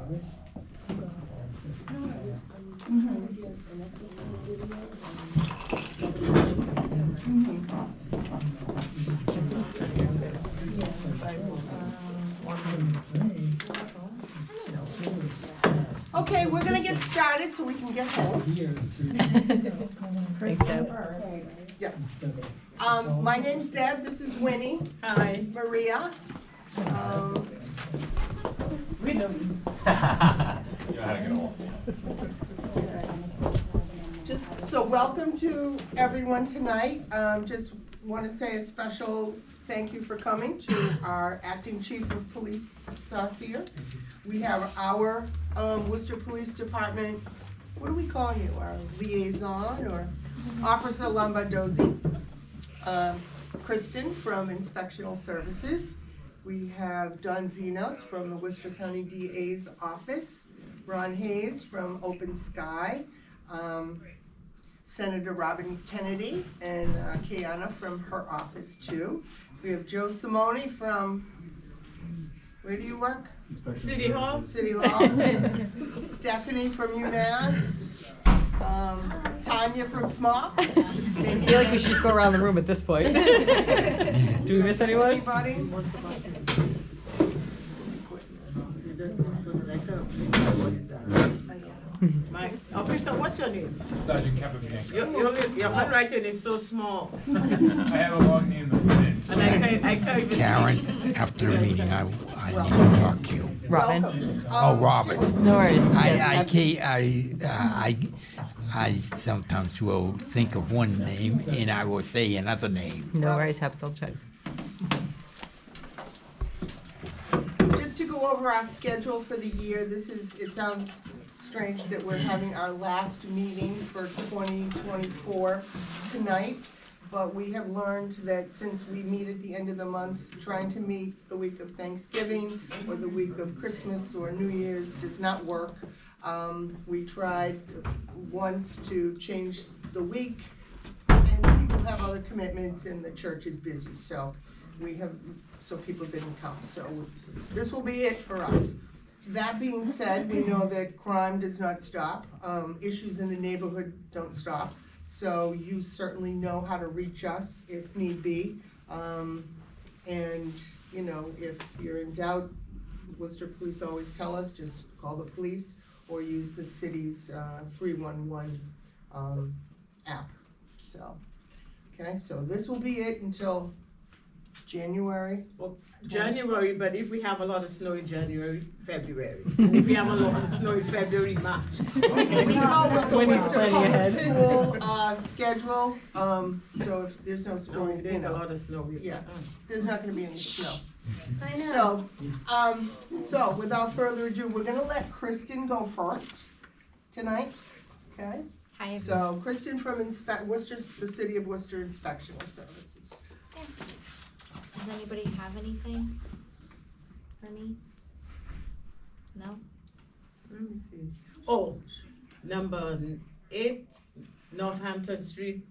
trying to get an exercise video. Okay, we're gonna get started so we can get home. Thanks, Deb. Yeah. My name's Deb, this is Winnie. Hi. Maria. We know you. You know how to get off. Just so welcome to everyone tonight. Just want to say a special thank you for coming to our acting chief of police, Garcia. We have our Worcester Police Department, what do we call you? Our liaison or Officer Lombardozzi. Kristen from Inspectional Services. We have Don Zenos from the Worcester County DA's office. Ron Hayes from Open Sky. Senator Robin Kennedy and Kiana from her office too. We have Joe Simone from, where do you work? City Hall. City Hall. Stephanie from UMass. Tanya from SMOC. I feel like we should just go around the room at this point. Do we miss anyone? Anybody? Mike, officer, what's your name? Sergeant Cappabianco. Your handwriting is so small. I have a long name that's finished. And I can't even Karen, after the meeting, I need to talk to you. Robin. Welcome. Oh, Robin. No worries. I sometimes will think of one name and I will say another name. No worries, happy to check. Just to go over our schedule for the year, it sounds strange that we're having our last meeting for 2024 tonight, but we have learned that since we meet at the end of the month, trying to meet the week of Thanksgiving or the week of Christmas or New Year's does not work. We tried once to change the week, and people have other commitments and the church is busy, so people didn't come. So this will be it for us. That being said, we know that crime does not stop. Issues in the neighborhood don't stop. So you certainly know how to reach us if need be. And, if you're in doubt, Worcester Police always tell us, just call the police or use the city's 311 app. So, okay, so this will be it until January. Well, January, but if we have a lot of snow in January, February. And if we have a lot of snow in February, March. We go with the Winnie's Worcester planning Public ahead. School schedule, so if there's no school, No, there's a lot of snow. yeah, there's not gonna be any snow. I know. So without further ado, we're gonna let Kristen go first tonight, okay? Hi. So Kristen from Worcester's, the City of Worcester Inspectional Services. Does anybody have anything for me? No? Let me see. Oh, number 8, Northampton Street,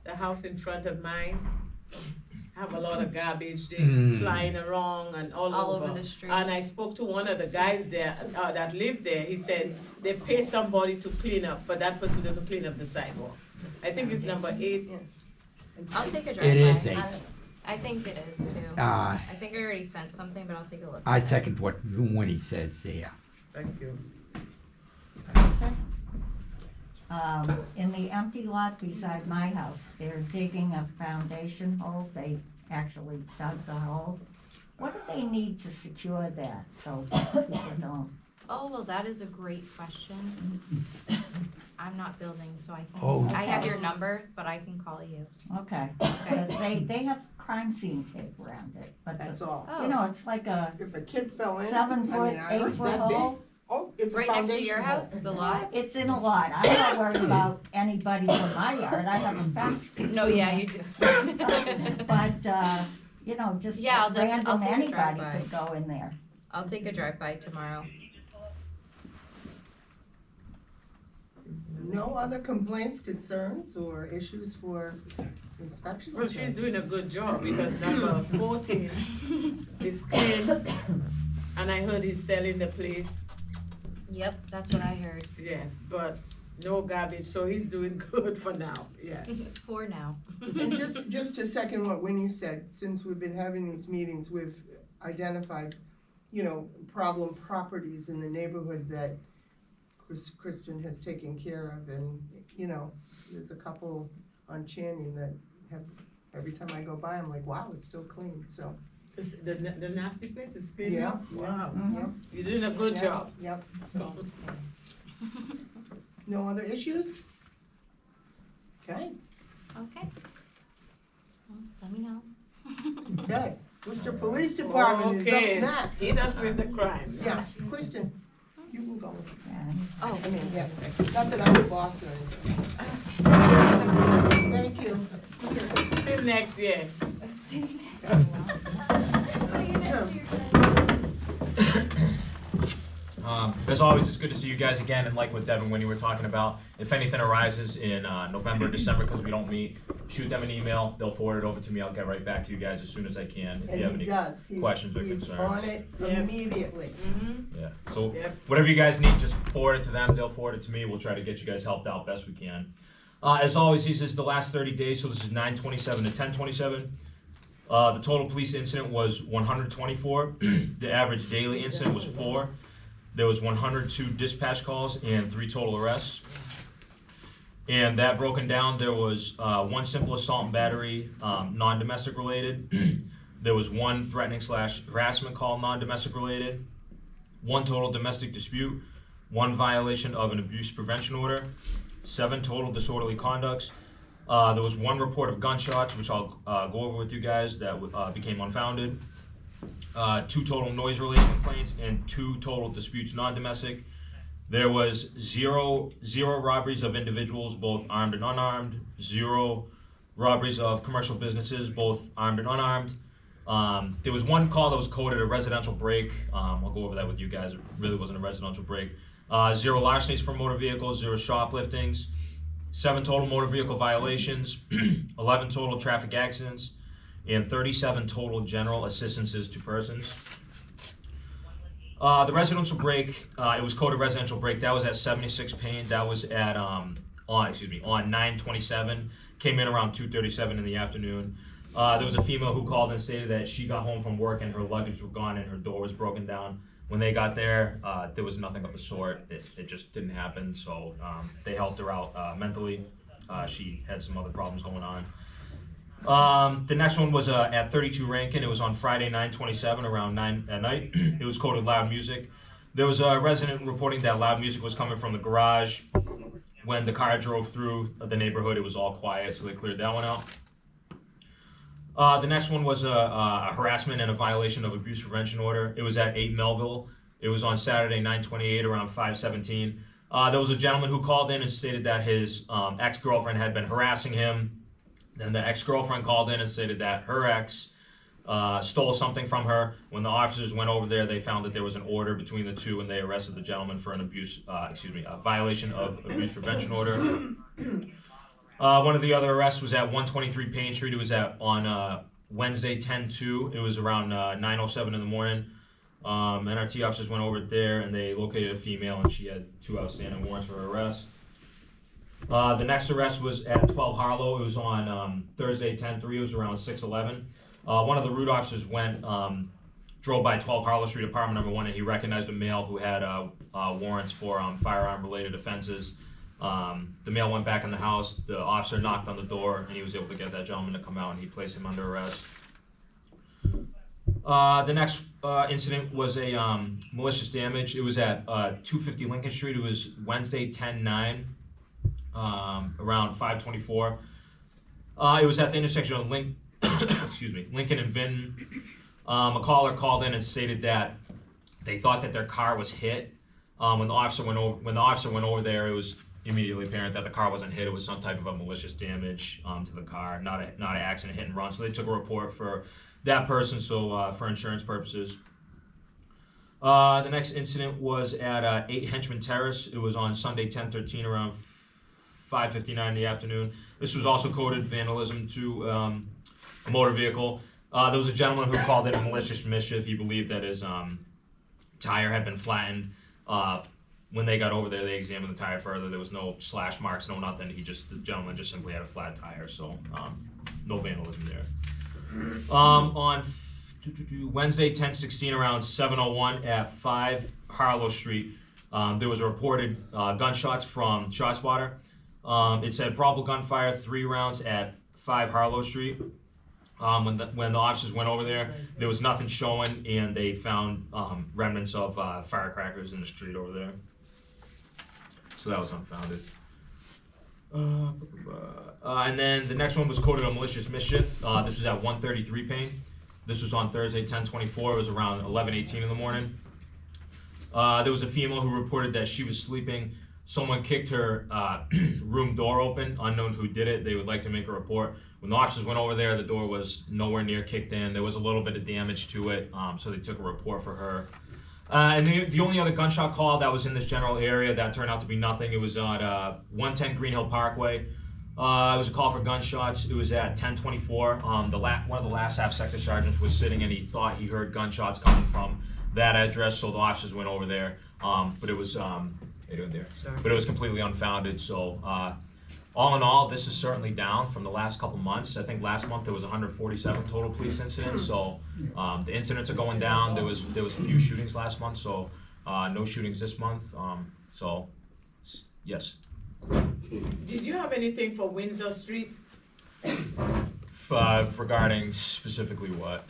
the house in front of mine. Have a lot of garbage flying around and all over the street. And I spoke to one of the guys there that lived there. He said they pay somebody to clean up, but that person doesn't clean up the sidewalk. I think it's number 8. I'll take a drive It is by. a, I think it is too. uh, I think I already sent something, but I'll take a look. I second what Winnie says there. Thank you. In the empty lot beside my house, they're digging a foundation hole. They actually dug the hole. What do they need to secure that so people don't? Oh, well, that is a great question. I'm not building, so I Oh. can, I have your number, but I can call you. Okay, because they have crime scene tape around it, but That's all. Oh. you know, it's like a If a kid fell in, 7-foot, I heard 8-foot that big. hole. Oh, it's a Right next to foundation your hole. house, the lot? It's in a lot. I'm not worried about anybody from my yard. I have a fence. No, yeah, you do. But, just Yeah, I'll take a random anybody drive-by. could go in there. I'll take a drive-by tomorrow. No other complaints, concerns, or issues for inspection? Well, she's doing a good job because number 14 is clean. And I heard he's selling the place Yep, that's what I heard. Yes, but no garbage, so he's doing good for now, yeah. For now. And just to second what Winnie said, since we've been having these meetings, we've identified, problem properties in the neighborhood that Kristen has taken care of, and, there's a couple on Channing that have, every time I go by, I'm like, wow, it's still clean, so. The nasty place is clean Yeah, up? Wow, Yep, you're doing a good yep, job. Yep, so, no other issues? Okay, Okay. Well, let me know. okay, Worcester Police Department is up Okay, next. hit us with the crime. Yeah, Kristen, you can go. Yeah. Oh, I mean, yeah, not that I'm the boss or anything. Thank you. Till next year. see you next year. As always, it's good to see you guys again, and like what Devin and Winnie were talking about, if anything arises in November, December, because we don't meet, shoot them an email, they'll forward it over to me, I'll get right back to you guys as soon as I can, if you have And he any does, he's questions or he's concerns. on it immediately. Mm-hmm. Yeah, so Yep. whatever you guys need, just forward it to them, they'll forward it to me, we'll try to get you guys helped out best we can. As always, this is the last 30 days, so this is 9/27 to 10/27. The total police incident was 124, the average daily incident was 4. There was 102 dispatch calls and 3 total arrests. And that broken down, there was 1 simple assault and battery, non-domestic related. There was 1 threatening/harassment call, non-domestic related. 1 total domestic dispute. 1 violation of an abuse prevention order. 7 total disorderly conducts. There was 1 report of gunshots, which I'll go over with you guys, that became unfounded. 2 total noise-related complaints and 2 total disputes non-domestic. There was zero robberies of individuals, both armed and unarmed. 0 robberies of commercial businesses, both armed and unarmed. There was 1 call that was coded a residential break. I'll go over that with you guys. It really wasn't a residential break. 0 larcenies from motor vehicles, 0 shopliftings. 7 total motor vehicle violations. 11 total traffic accidents. And 37 total general assistances to persons. The residential break, it was coded residential break, that was at 76 Payne, that was at, on 9/27, came in around 2:37 in the afternoon. There was a female who called and stated that she got home from work and her luggage was gone and her door was broken down. When they got there was nothing of the sort, it just didn't happen, so they helped her out mentally. She had some other problems going on. The next one was at 32 Rankin. It was on Friday, 9/27, around 9 at night. It was coded loud music. There was a resident reporting that loud music was coming from the garage. When the car drove through the neighborhood, it was all quiet, so they cleared that one out. The next one was a harassment and a violation of abuse prevention order. It was at 8 Melville. It was on Saturday, 9/28, around 5:17. There was a gentleman who called in and stated that his ex-girlfriend had been harassing him. Then the ex-girlfriend called in and stated that her ex stole something from her. When the officers went over there, they found that there was an order between the two, and they arrested the gentleman for an a violation of abuse prevention order. One of the other arrests was at 123 Payne Street. It was on Wednesday, 10/2. It was around 9:07 in the morning. NRT officers went over there, and they located a female, and she had 2 outstanding warrants for her arrest. The next arrest was at 12 Harlow. It was on Thursday, 10/3. It was around 6:11. One of the route officers drove by 12 Harlow Street, apartment number 1, and he recognized a male who had warrants for firearm-related offenses. The male went back in the house. The officer knocked on the door, and he was able to get that gentleman to come out, and he placed him under arrest. The next incident was a malicious damage. It was at 250 Lincoln Street. It was Wednesday, 10/9. Around 5:24. It was at the intersection of Lincoln and Vinton. A caller called in and stated that they thought that their car was hit. When the officer went over there, it was immediately apparent that the car wasn't hit. It was some type of a malicious damage to the car, not an accident, hit and run. So they took a report for that person, so for insurance purposes. The next incident was at 8 Henchman Terrace. It was on Sunday, 10/13, around 5:59 in the afternoon. This was also coded vandalism to a motor vehicle. There was a gentleman who called in a malicious mischief. He believed that his tire had been flattened. when they got over there, they examined the tire further. There was no slash marks, no nothing. The gentleman just simply had a flat tire, so no vandalism there. On Wednesday, 10/16, around 7:01 at 5 Harlow Street, there was a reported gunshots from Shotspotter. It said probable gunfire, 3 rounds at 5 Harlow Street. When the officers went over there was nothing showing, and they found remnants of firecrackers in the street over there. So that was unfounded. And then the next one was coded on malicious mischief. This was at 133 Payne. This was on Thursday, 10/24. It was around 11:18 in the morning. There was a female who reported that she was sleeping. Someone kicked her room door open, unknown who did it. They would like to make a report. When the officers went over there, the door was nowhere near kicked in. There was a little bit of damage to it, so they took a report for her. And the only other gunshot call that was in this general area that turned out to be nothing. It was at 110 GreenHill Parkway. It was a call for gunshots. It was at 10:24. One of the last half sector sergeants was sitting, and he thought he heard gunshots coming from that address, so the officers went over there. But it was But it was completely unfounded. So all in all, this is certainly down from the last couple months. I think last month there was 147 total police incidents. So the incidents are going down. There was a few shootings last month, so no shootings this month. So yes. Did you have anything for Windsor Street? Regarding specifically what?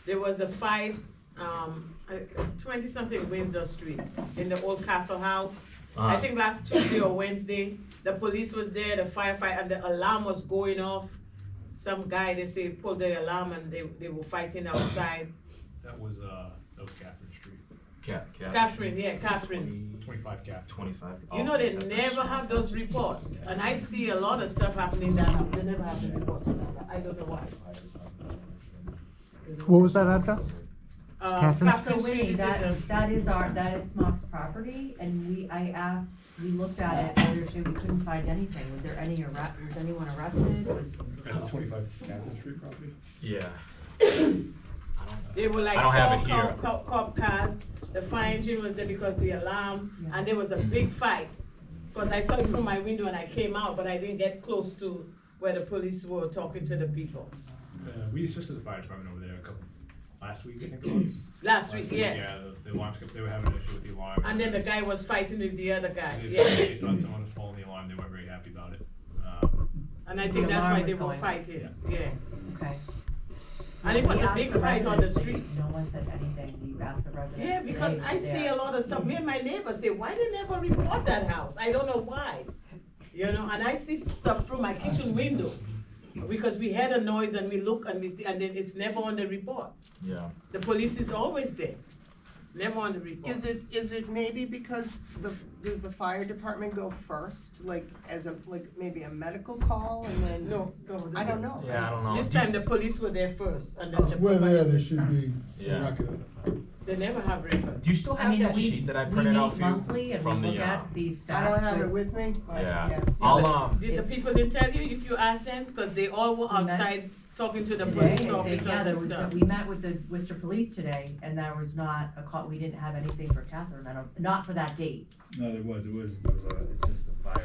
There was a fight, 20-something Windsor Street in the old Castle House. I think last Tuesday or Wednesday, the police was there, the firefight, and the alarm was going off. Some guy, they say, pulled the alarm, and they were fighting outside. That was Catherine Street. Catherine, yeah, Catherine. 25 Catherine. 25. You know, they never have those reports, and I see a lot of stuff happening in that house. They never have the reports for that. I don't know why. What was that address? Catherine? Catherine So Street Winnie, is in the. that is SMOC's property, and we looked at it earlier today, we couldn't find anything. Was there was anyone arrested? At 25 Catherine Street property? Yeah. They were like I don't have it here. cop cars. The fire engine was there because the alarm, and there was a big fight. Because I saw it from my window and I came out, but I didn't get close to where the police were talking to the people. We assisted the fire department over there last week, I think it was. Last week, yes. Yeah, the alarm, they were having an issue with the alarm. And then the guy was fighting with the other guy, They yeah. thought someone was pulling the alarm, they weren't very happy about it. And I think The that's why alarm they was were going. fighting, yeah. Okay. And it was We a asked big the fight on the residents, street. No one said anything, you asked the residents. Yeah, because today, I they're- see a lot of stuff. Me and my neighbors say, why they never report that house? I don't know why. You know, and I see stuff through my kitchen window. Because we heard a noise and we look and we see, and then it's never on the report. Yeah. The police is always there. It's never on the report. Is it maybe because does the fire department go first, like maybe a medical call and then? No. I don't know. Yeah, I don't know. This time the police were there first and then If the. we're there, there should be Yeah. a record of it. They never have records. Do you still have that we- sheet that I printed out for you? We meet monthly and from we the, look at these stats. I don't have it with- with me, but Yeah. yes. I'll, Did the people didn't tell you if you asked them? Because they all were We met outside talking to the today, police officers yeah, there and was stuff. we met with the Worcester Police today, and there was not a call, we didn't have anything for Catherine, not for that date, No, there was it's just a fire.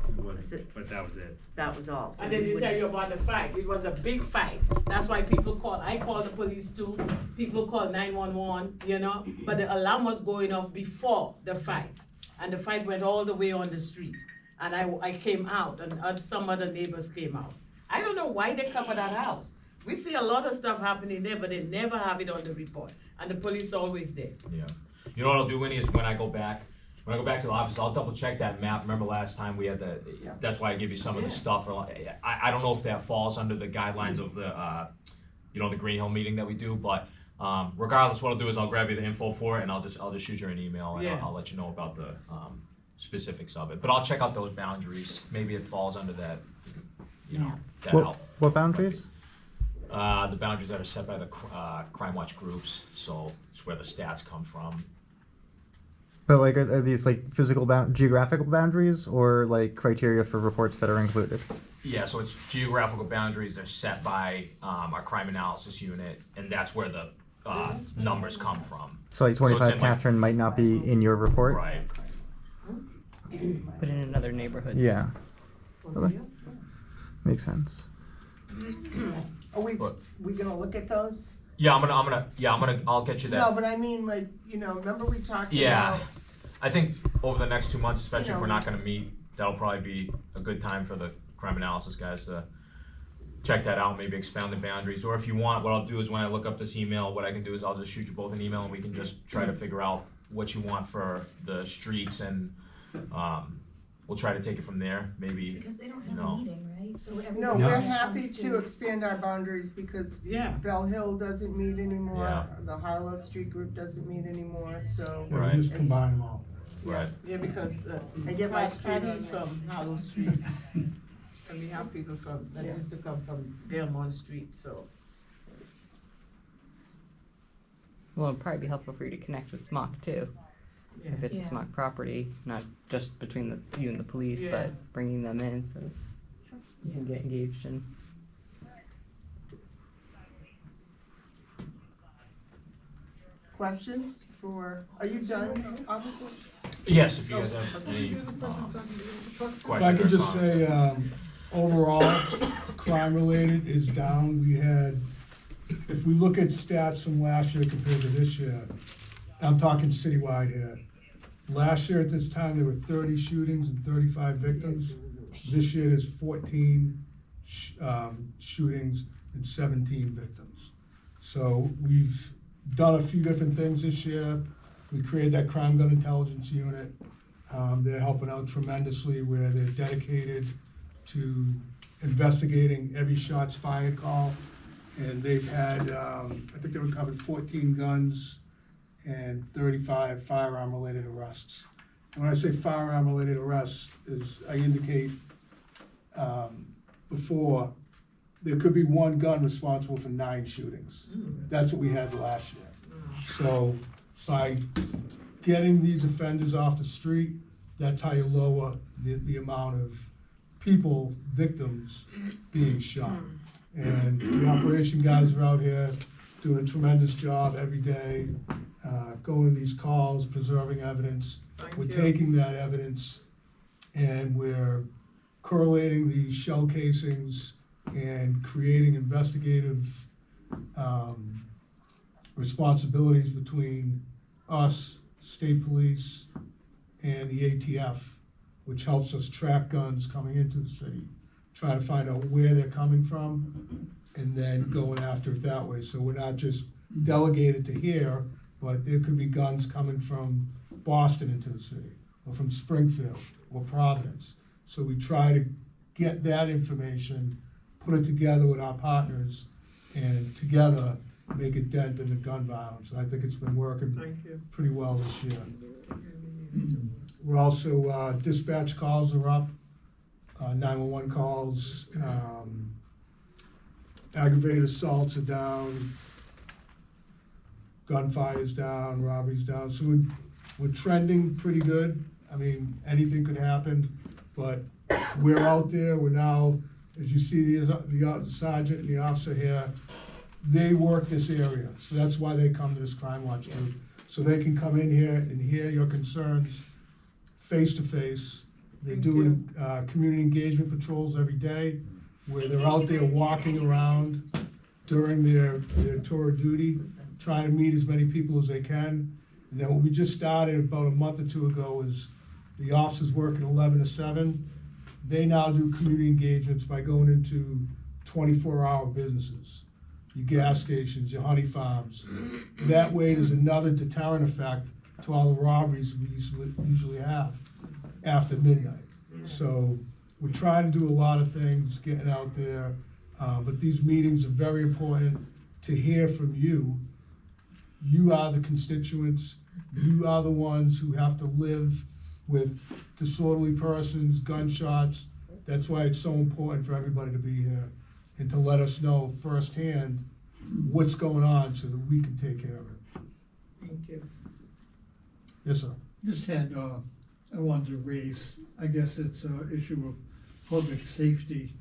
It was, but that was it. that was all. So And then we they tell wouldn't- you about the fight. It was a big fight. That's why people call. I called the police too. People called 911, you know. But the alarm was going off before the fight. And the fight went all the way on the street. And I came out and some other neighbors came out. I don't know why they cover that house. We see a lot of stuff happening there, but they never have it on the report. And the police always there. Yeah. You know what I'll do, Winnie, is when I go back to the office, I'll double check that map. Remember last time we had that's why I give you some of the stuff. I don't know if that falls under the guidelines of the, the GreenHill meeting that we do, but regardless, what I'll do is I'll grab you the info for it and I'll just shoot you an email and Yeah. I'll let you know about the specifics of it. But I'll check out those boundaries. Maybe it falls under that, that help. What boundaries? The boundaries that are set by the Crime Watch groups, so it's where the stats come from. But like, are these like geographical boundaries, or like criteria for reports that are included? Yeah, so it's geographical boundaries. They're set by our crime analysis unit, and that's where the numbers come from. So like So it's 25 in, like- Catherine might not be in your report. Right. put in other neighborhoods. Yeah, okay. Makes sense. Are we gonna look at those? Yeah, I'll get you that. No, but I mean, like, you know, remember we talked Yeah. about, I think over the next 2 months, especially if know. we're not gonna meet, that'll probably be a good time for the crime analysis guys to check that out, maybe expand the boundaries. Or if you want, what I'll do is when I look up this email, what I can do is I'll just shoot you both an email and we can just try to figure out what you want for the streets and, we'll try to take it from there, maybe, Because they don't you have a know. meeting, right? So no, everybody we're comes happy to expand our boundaries because Yeah. Bell Hill doesn't meet anymore. Yeah. The Harlow Street group doesn't meet anymore, so. Yeah, Right. we just combine them all. Right. Yeah, because I get my street on Patty's there. from Hollow Street, and we have people that Yeah. used to come from Belmont Street, so. Well, it'd probably be helpful for you to connect with SMOC too. Yeah. If it's Yeah. a SMOC property, not just between you and the police, Yeah. but bringing them in so you can get engaged in. Questions are you done, officer? Yes, if you guys have any, If I questions could or just comments. say, overall, crime-related is down. We had, if we look at stats from last year compared to this year, I'm talking citywide here. Last year at this time, there were 30 shootings and 35 victims. This year, there's 14 shootings and 17 victims. So we've done a few different things this year. We created that crime gun intelligence unit. They're helping out tremendously where they're dedicated to investigating every shots fired call. And they've had, I think they recovered 14 guns and 35 firearm-related arrests. And when I say firearm-related arrests, is I indicate before, there could be one gun responsible for 9 shootings. That's what we had last year. So by getting these offenders off the street, that's how you lower the amount of people, victims, being shot. And the operation guys are out here doing a tremendous job every day, going to these calls, preserving evidence. Thank We're you. taking that evidence and we're correlating the shell casings and creating investigative responsibilities between us, state police, and the ATF, which helps us track guns coming into the city, trying to find out where they're coming from, and then going after it that way. So we're not just delegated to here, but there could be guns coming from Boston into the city, or from Springfield, or Providence. So we try to get that information, put it together with our partners, and together make a dent in the gun violence. And I think it's been working Thank you. pretty well this year. We're also, dispatch calls are up, 911 calls, aggravated assaults are down, gunfire's down, robbery's down, so we're trending pretty good. I mean, anything could happen, but we're out there, we're now, as you see the sergeant and the officer here, they work this area, so that's why they come to this crime watch group. So they can come in here and hear your concerns face to face. They're doing community engagement patrols every day, where they're out there walking around during their tour of duty, trying to meet as many people as they can. And then what we just started about a month or 2 ago is the officers working 11 to 7. They now do community engagements by going into 24-hour businesses, your gas stations, your honey farms. That way, there's another deterrent effect to all the robberies we usually have after midnight. So we're trying to do a lot of things, getting out there, but these meetings are very important to hear from you. You are the constituents, you are the ones who have to live with disorderly persons, gunshots. That's why it's so important for everybody to be here and to let us know firsthand what's going on so that we can take care of it. Thank you. Yes, sir. Just had, I wanted to raise, I guess it's an issue of public safety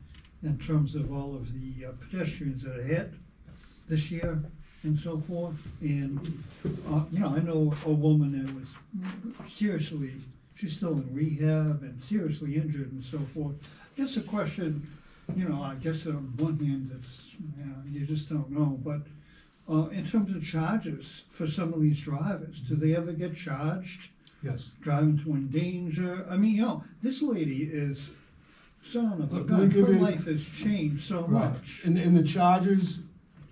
in terms of all of the pedestrians that are hit this year and so forth. And, I know a woman that was seriously she's still in rehab and seriously injured and so forth. I guess the question, I guess on one hand, it's, you just don't know, but in terms of charges for some of these drivers, do they ever get charged? Yes. Driving to endanger? I mean, this lady is, son of a Let me gun, give her you- life has changed so much. And the charges,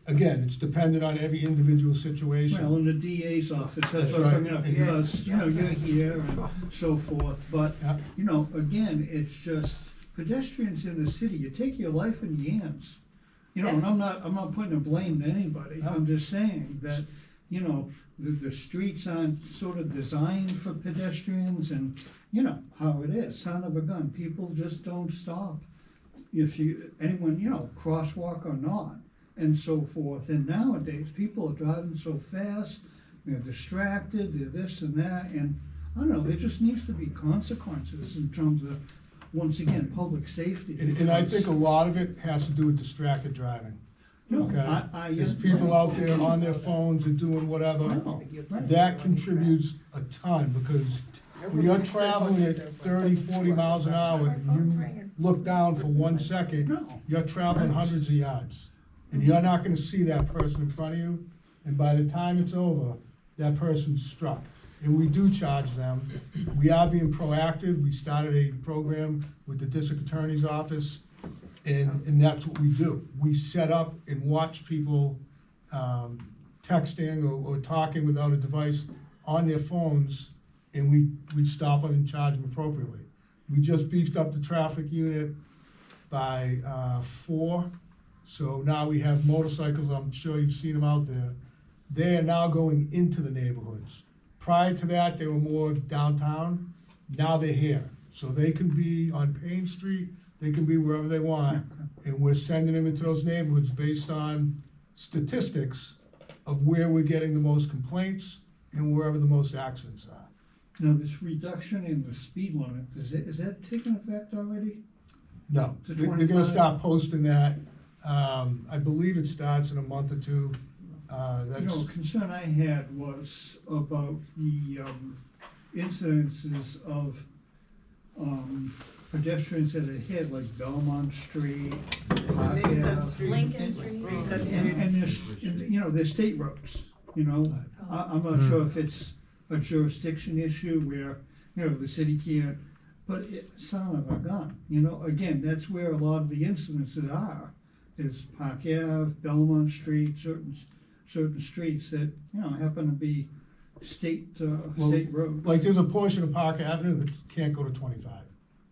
again, it's dependent on every individual situation. Well, in the DA's office, that's That's what I'm bringing right. up, And because, you're here and so forth, but, Yeah. again, it's just pedestrians in the city, you take your life in your hands. And Yes. I'm not putting a blame to anybody, No. I'm just saying that, the streets aren't sort of designed for pedestrians and, how it is, son of a gun, people just don't stop. Anyone, crosswalk or not, and so forth, and nowadays, people are driving so fast, they're distracted, they're this and that, and, I don't know, there just needs to be consequences in terms of, once again, public safety. And I think a lot of it has to do with distracted driving. No, Okay? There's people out there on their phones and doing whatever. That contributes a ton, because when you're traveling at 30, 40 miles an hour, and you look down for 1 second, you're traveling hundreds of yards. And you're not gonna see that person in front of you, and by the time it's over, that person's struck. And we do charge them. We are being proactive. We started a program with the district attorney's office, and that's what we do. We set up and watch people texting or talking without a device on their phones, and we stop them and charge them appropriately. We just beefed up the traffic unit by 4, so now we have motorcycles. I'm sure you've seen them out there. They are now going into the neighborhoods. Prior to that, they were more downtown. Now they're here. So they can be on Payne Street, they can be wherever they want, and we're sending them into those neighborhoods based on statistics of where we're getting the most complaints and wherever the most accidents are. Now, this reduction in the speed limit, is that taking effect already? No, To they're gonna 25? start posting that. I believe it starts in a month or two. A That's, concern I had was about the incidences of pedestrians that are hit, like Belmont Street, Park Lincoln Ave, Street. Lincoln Street. Lincoln and, Street. and they're state roads, I'm not sure if it's a jurisdiction issue where, the city can't, but son of a gun, again, that's where a lot of the incidences are, is Park Ave, Belmont Street, certain streets that, happen to be state roads. like, there's a portion of Park Avenue that can't go to 25.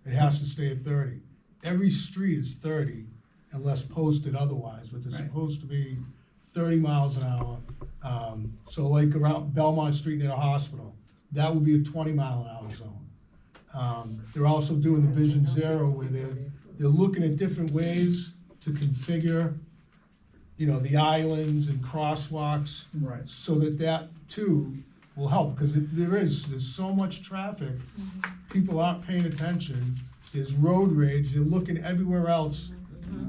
It has to stay at 30. Every street is 30 unless posted otherwise, but they're Right. supposed to be 30 miles an hour. So like around Belmont Street near the hospital, that would be a 20-mile-an-hour zone. They're also doing the Vision Zero, where they're looking at different ways to configure, the islands and crosswalks, Right. so that too will help, because there's so much traffic, people aren't paying attention, there's road rage, they're looking everywhere else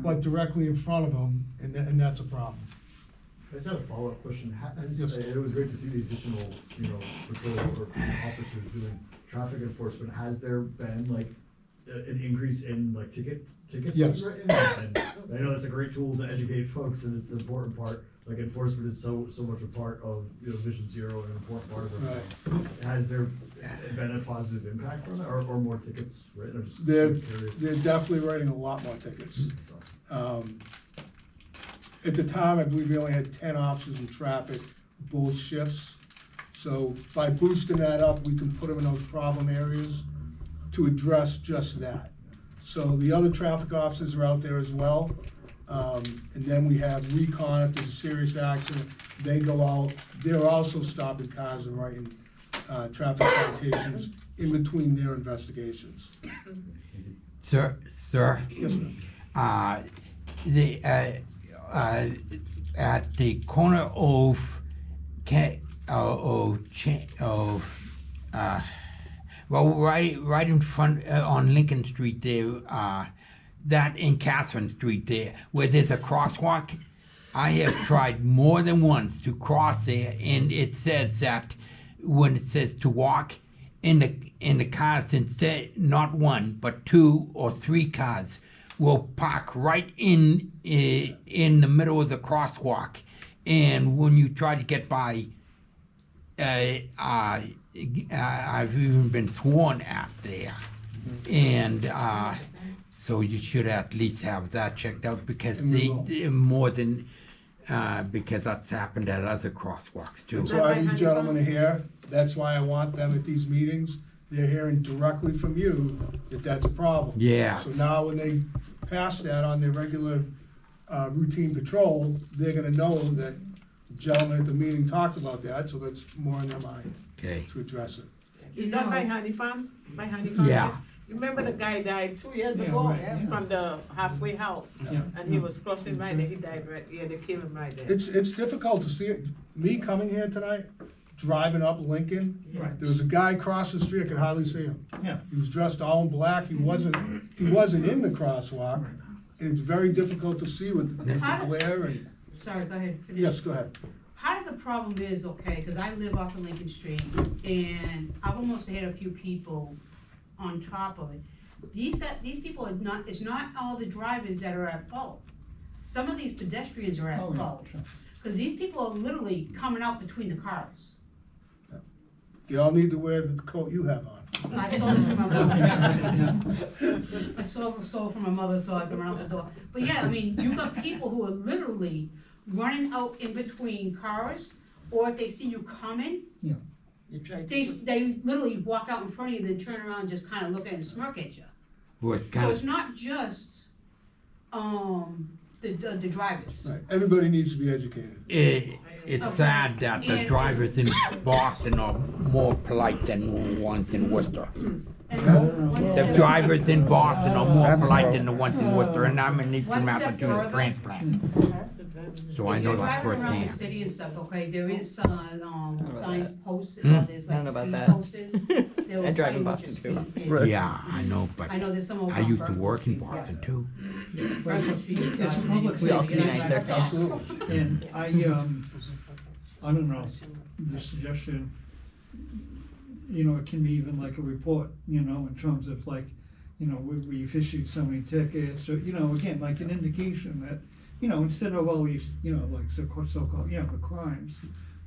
but directly in front of them, and that's a problem. I just had a follow-up question. Yes. It was great to see the additional, patrol or officers doing traffic enforcement. Has there been like an increase in like tickets Yes. being written? And I know that's a great tool to educate folks, and it's an important part. Like enforcement is so much a part of Vision Zero, and an important part of it. Has there been a positive impact from it, or more tickets written? I'm just They're curious. definitely writing a lot more tickets. At the time, I believe we only had 10 officers in traffic, both shifts. So by boosting that up, we can put them in those problem areas to address just that. So the other traffic officers are out there as well. And then we have recon, if there's a serious accident, they go out. They're also stopping cars and writing traffic citations in between their investigations. Sir, Yes, sir. At the corner of right in front on Lincoln Street there, that in Catherine Street there, where there's a crosswalk, I have tried more than once to cross there, and it says that when it says to walk, in the cars, instead, not one, but 2 or 3 cars will park right in the middle of the crosswalk. And when you try to get by, I've even been sworn at there. And so you should at least have that checked out, because And we will. more than, because that's happened at other crosswalks too. That's why these gentlemen are here, that's why I want them at these meetings. They're hearing directly from you that that's a problem. Yes. So now when they pass that on their regular, routine patrol, they're gonna know that the gentleman at the meeting talked about that, so that's more in their mind Okay. to address it. Is that by Honey Farms? By Honey Farms? Yeah. Remember the guy died 2 years Yeah, ago right, yeah. from the halfway house? Yeah. And he was crossing right there, he died right, yeah, they killed him right there. It's difficult to see it, me coming here tonight, driving up Lincoln, Right. there was a guy across the street, I could hardly see him. Yeah. He was dressed all in black, he wasn't in the crosswalk, and it's very difficult to see with the glare and, Sorry, go ahead. finish. yes, go ahead. Part of the problem is, okay, because I live off of Lincoln Street, and I've almost had a few people on top of it. These people are not, it's not all the drivers that are at fault. Some of these pedestrians are at Oh, yeah, fault. sure. Because these people are literally coming out between the cars. You all need to wear the coat you have on. I stole it from my mother. I stole from my mother so I can run out the door. But yeah, I mean, you got people who are literally running out in between cars, or if they see you coming, they literally walk out in front of you, then turn around and just kind of look at and smirk at you. Well, it's So kind it's of, not just, the drivers. Right, everybody needs to be educated. it's sad that the drivers in Boston are more polite than the ones in Worcester. The drivers in Boston are more polite than the ones in Worcester, and I'm an Eastern Massachusetts transplant. So I know that If you're driving around the firsthand. city and stuff, okay, there is, signs posted, Hmm? there's I like don't know about speed that. posters. They will I drive tell in you what Boston your too. speed is. Right. Yeah, I know, but I know there's some over I on used to Berkeley work in Street, yeah. Boston too. Berkeley Street, It's God, public we all need to can be get nicer. outside. Absolutely. And I don't know, the suggestion, it can be even like a report, in terms of like, we've issued so many tickets, or, again, like an indication that, instead of all these, like so-called, the crimes,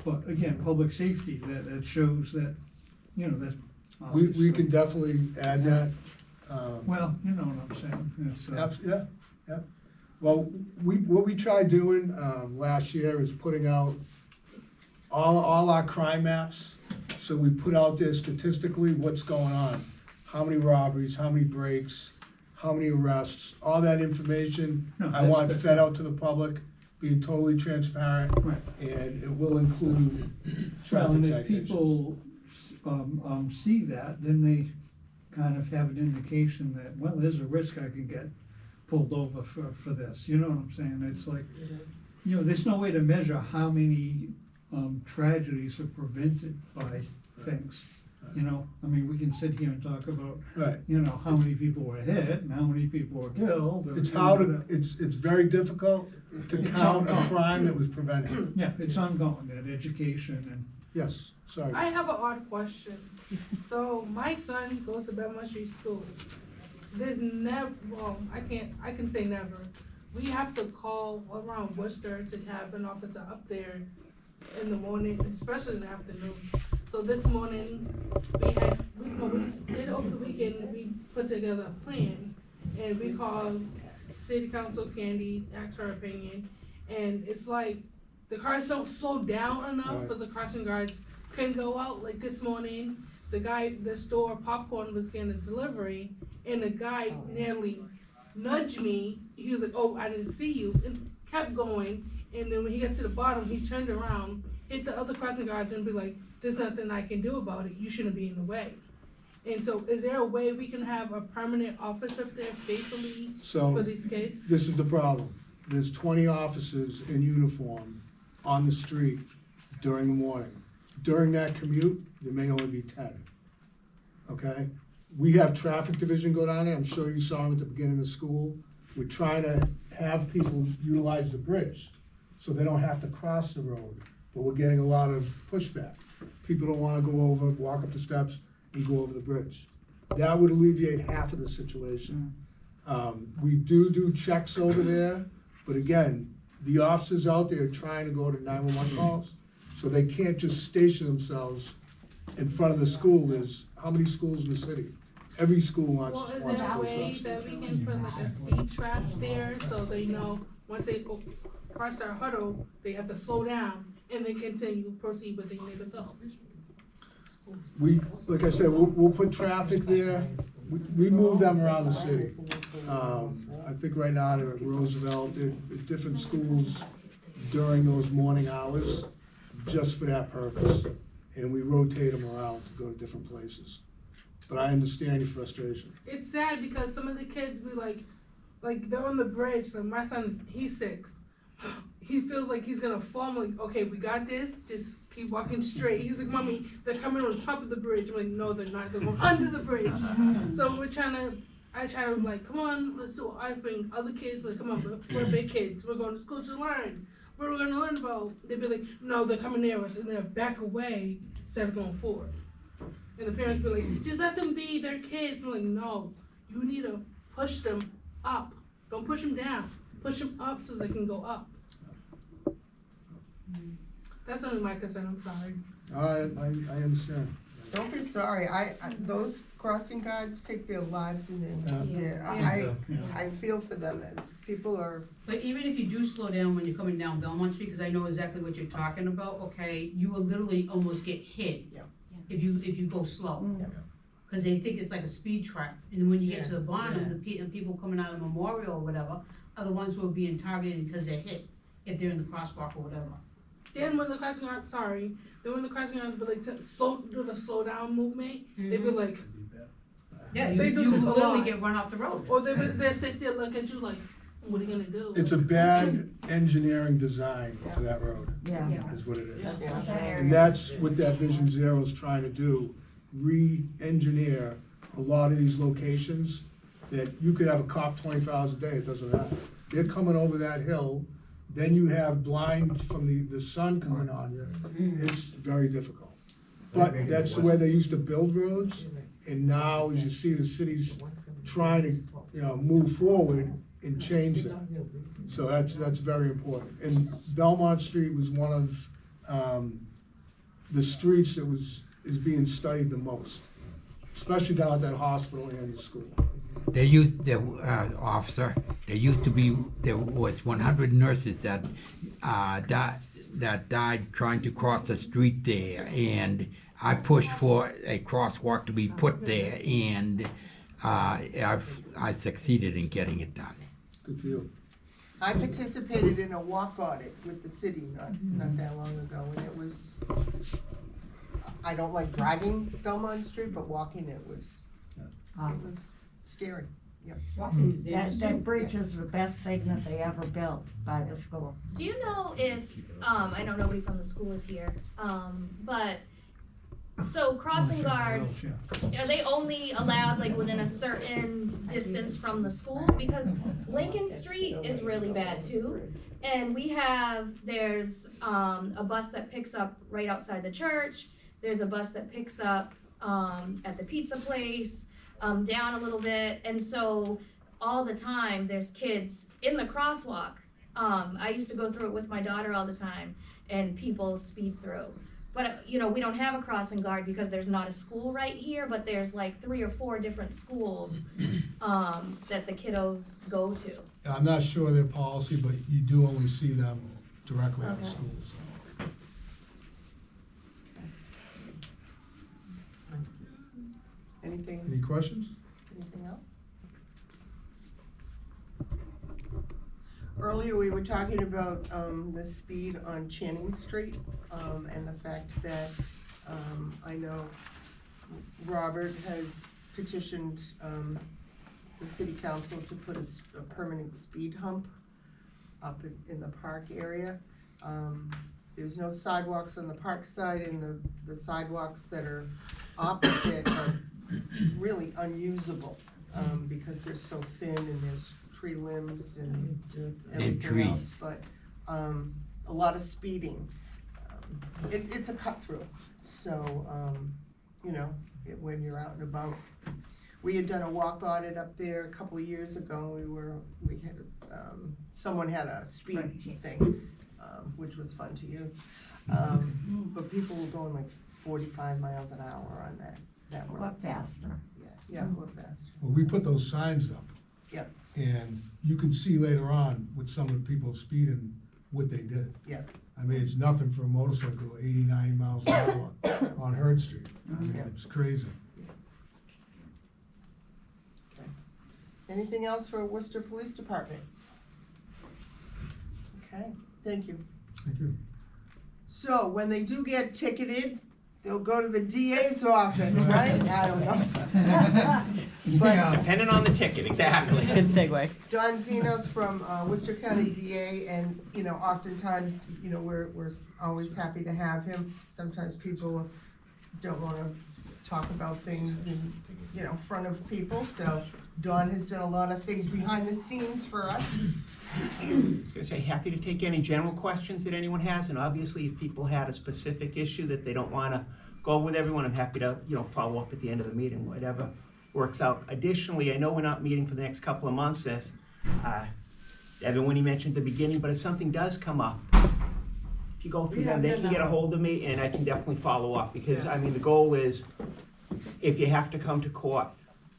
but again, public safety, that shows that, that. We can definitely add that. Well, you know what I'm saying, it's, Yeah. Well, what we tried doing, last year is putting out all our crime maps. So we put out there statistically what's going on, how many robberies, how many breaks, how many arrests, all that information. No, I that's want good. fed out to the public, being totally transparent, right. and it will include Well, traffic and if citations. people, see that, then they kind of have an indication that, well, there's a risk I could get pulled over for this, you know what I'm saying? It's like, there's no way to measure how many, tragedies are prevented by things. I mean, we can sit here and talk about, Right. how many people were hit and how many people were killed. or, It's you how know, to, it's very difficult to It's count a ongoing. crime that was prevented. Yeah, it's ongoing, that education and. Yes, sorry. I have an odd question. So my son goes to Belmont Street School. There's never, well, I can say never. We have to call around Worcester to have an officer up there in the morning, especially in the afternoon. So this morning, we did over the weekend, we put together a plan, and we called City Council Candy, asked her opinion, and it's like, the cars don't slow down enough Right. for the crossing guards can go out. Like this morning, the store Popcorn was getting a delivery, and the guy nearly nudged me. He was like, "Oh, I didn't see you," and kept going. And then when he got to the bottom, he turned around, hit the other crossing guards, and be like, "There's nothing I can do about it. You shouldn't be in the way." And so, is there a way we can have a permanent officer up there faithfully So, for these kids? this is the problem. There's 20 officers in uniform on the street during the morning. During that commute, there may only be 10. Okay? We have traffic division go down there. I'm sure you saw them at the beginning of school. We're trying to have people utilize the bridge so they don't have to cross the road. But we're getting a lot of pushback. People don't wanna go over, walk up the steps and go over the bridge. That would alleviate half of the situation. We do checks over there, but again, the officers out there trying to go to 911 calls, so they can't just station themselves in front of the school. There's, how many schools in the city? Every school wants Well, is wants there a police way officers. that we can put like a speed trap there so they know once they go across our huddle, they have to slow down and then continue, proceed with the need to go? We, like I said, we'll put traffic there. We move them around the city. I think right now they're at Roosevelt, they're at different schools during those morning hours, just for that purpose. And we rotate them around to go to different places. But I understand your frustration. It's sad because some of the kids be like they're on the bridge. So my he's 6. He feels like he's gonna fall. I'm like, okay, we got this. Just keep walking straight. He's like, Mommy, they're coming on top of the bridge. I'm like, no, they're not. They're going under the bridge. So I try to like, come on, let's do it. I bring other kids, like, come on, we're big kids. We're going to school to learn. What are we gonna learn about? They'd be like, no, they're coming near us, and they'll back away instead of going forward. And the parents be like, just let them be, they're kids. I'm like, no, you need to push them up. Don't push them down. Push them up so they can go up. That's only my concern, I'm sorry. I understand. Don't be sorry, those crossing guards take their lives in their, I feel for them, people are. But even if you do slow down when you're coming down Belmont Street, because I know exactly what you're talking about, okay, you will literally almost get hit if you go slow. Because they think it's like a speed trap, and when you get to the bottom, the people coming out of Memorial or whatever are the ones who are being targeted because they're hit, if they're in the crosswalk or whatever. Then when the crossing guards, then when the crossing guards be like, do the slow down movement, they'd be like, yeah, they you do this a literally lot. get run off the road. Or they sit there look at you like, what are you gonna do? It's a bad engineering design to that road, is what it is. And that's what that Vision Zero is trying to do, re-engineer a lot of these locations that you could have a cop 24 hours a day, it doesn't matter. They're coming over that hill, then you have blind from the sun coming on you. It's very difficult. But that's the way they used to build roads, and now as you see the city's trying to, move forward and change that. So that's very important. And Belmont Street was one of the streets that is being studied the most, especially down at that hospital and the school. There used to be 100 nurses that died trying to cross the street there, and I pushed for a crosswalk to be put there, and I succeeded in getting it done. Good for you. I participated in a walk audit with the city not that long ago, and it was, I don't like driving Belmont Street, but walking it was scary. Yep. That bridge is the best thing that they ever built by the school. Do you know if, I know nobody from the school is here, but, so crossing guards, are they only allowed like within a certain distance from the school? Because Lincoln Street is really bad too. And there's a bus that picks up right outside the church. There's a bus that picks up at the pizza place, down a little bit. And so all the time there's kids in the crosswalk. I used to go through it with my daughter all the time, and people speed through. But, we don't have a crossing guard because there's not a school right here, but there's like 3 or 4 different schools that the kiddos go to. I'm not sure their policy, but you do only see them directly out of schools. Any questions? Anything else? Earlier, we were talking about the speed on Channing Street, and the fact that I know Robert has petitioned the city council to put a permanent speed hump up in the park area. There's no sidewalks on the park side, and the sidewalks that are opposite are really unusable because they're so thin and there's tree limbs and everything else, but a lot of speeding. It's a cut through, so it when you're out and about. We had done a walk audit up there a couple of years ago. We had, someone had a speed thing, which was fun to use. But people were going like 45 miles an hour on that road. Or faster. Yeah, or faster. Well, we put those signs up. Yep. And you can see later on with some of the people speeding, what they did. Yep. I mean, it's nothing for a motorcycle, 89 miles an hour on Hurd Street. I mean, it's crazy. Anything else for Worcester Police Department? Okay, thank you. Thank you. So when they do get ticketed, they'll go to the DA's office, right? I don't know. But Depending on the ticket, exactly. Good segue. Don Zeno's from Worcester County DA, and, you know, oftentimes, you know, we're always happy to have him. Sometimes people don't wanna talk about things in, you know, front of people, so Don has done a lot of things behind the scenes for us. I was gonna say, happy to take any general questions that anyone has, and obviously if people had a specific issue that they don't wanna go with everyone, I'm happy to, you know, follow up at the end of the meeting, whatever works out. Additionally, I know we're not meeting for the next couple of months, as everyone he mentioned at the beginning, but if something does come up, if you go through them, they can get a hold of me and I can definitely follow up, because I mean, the goal is, if you have to come to court,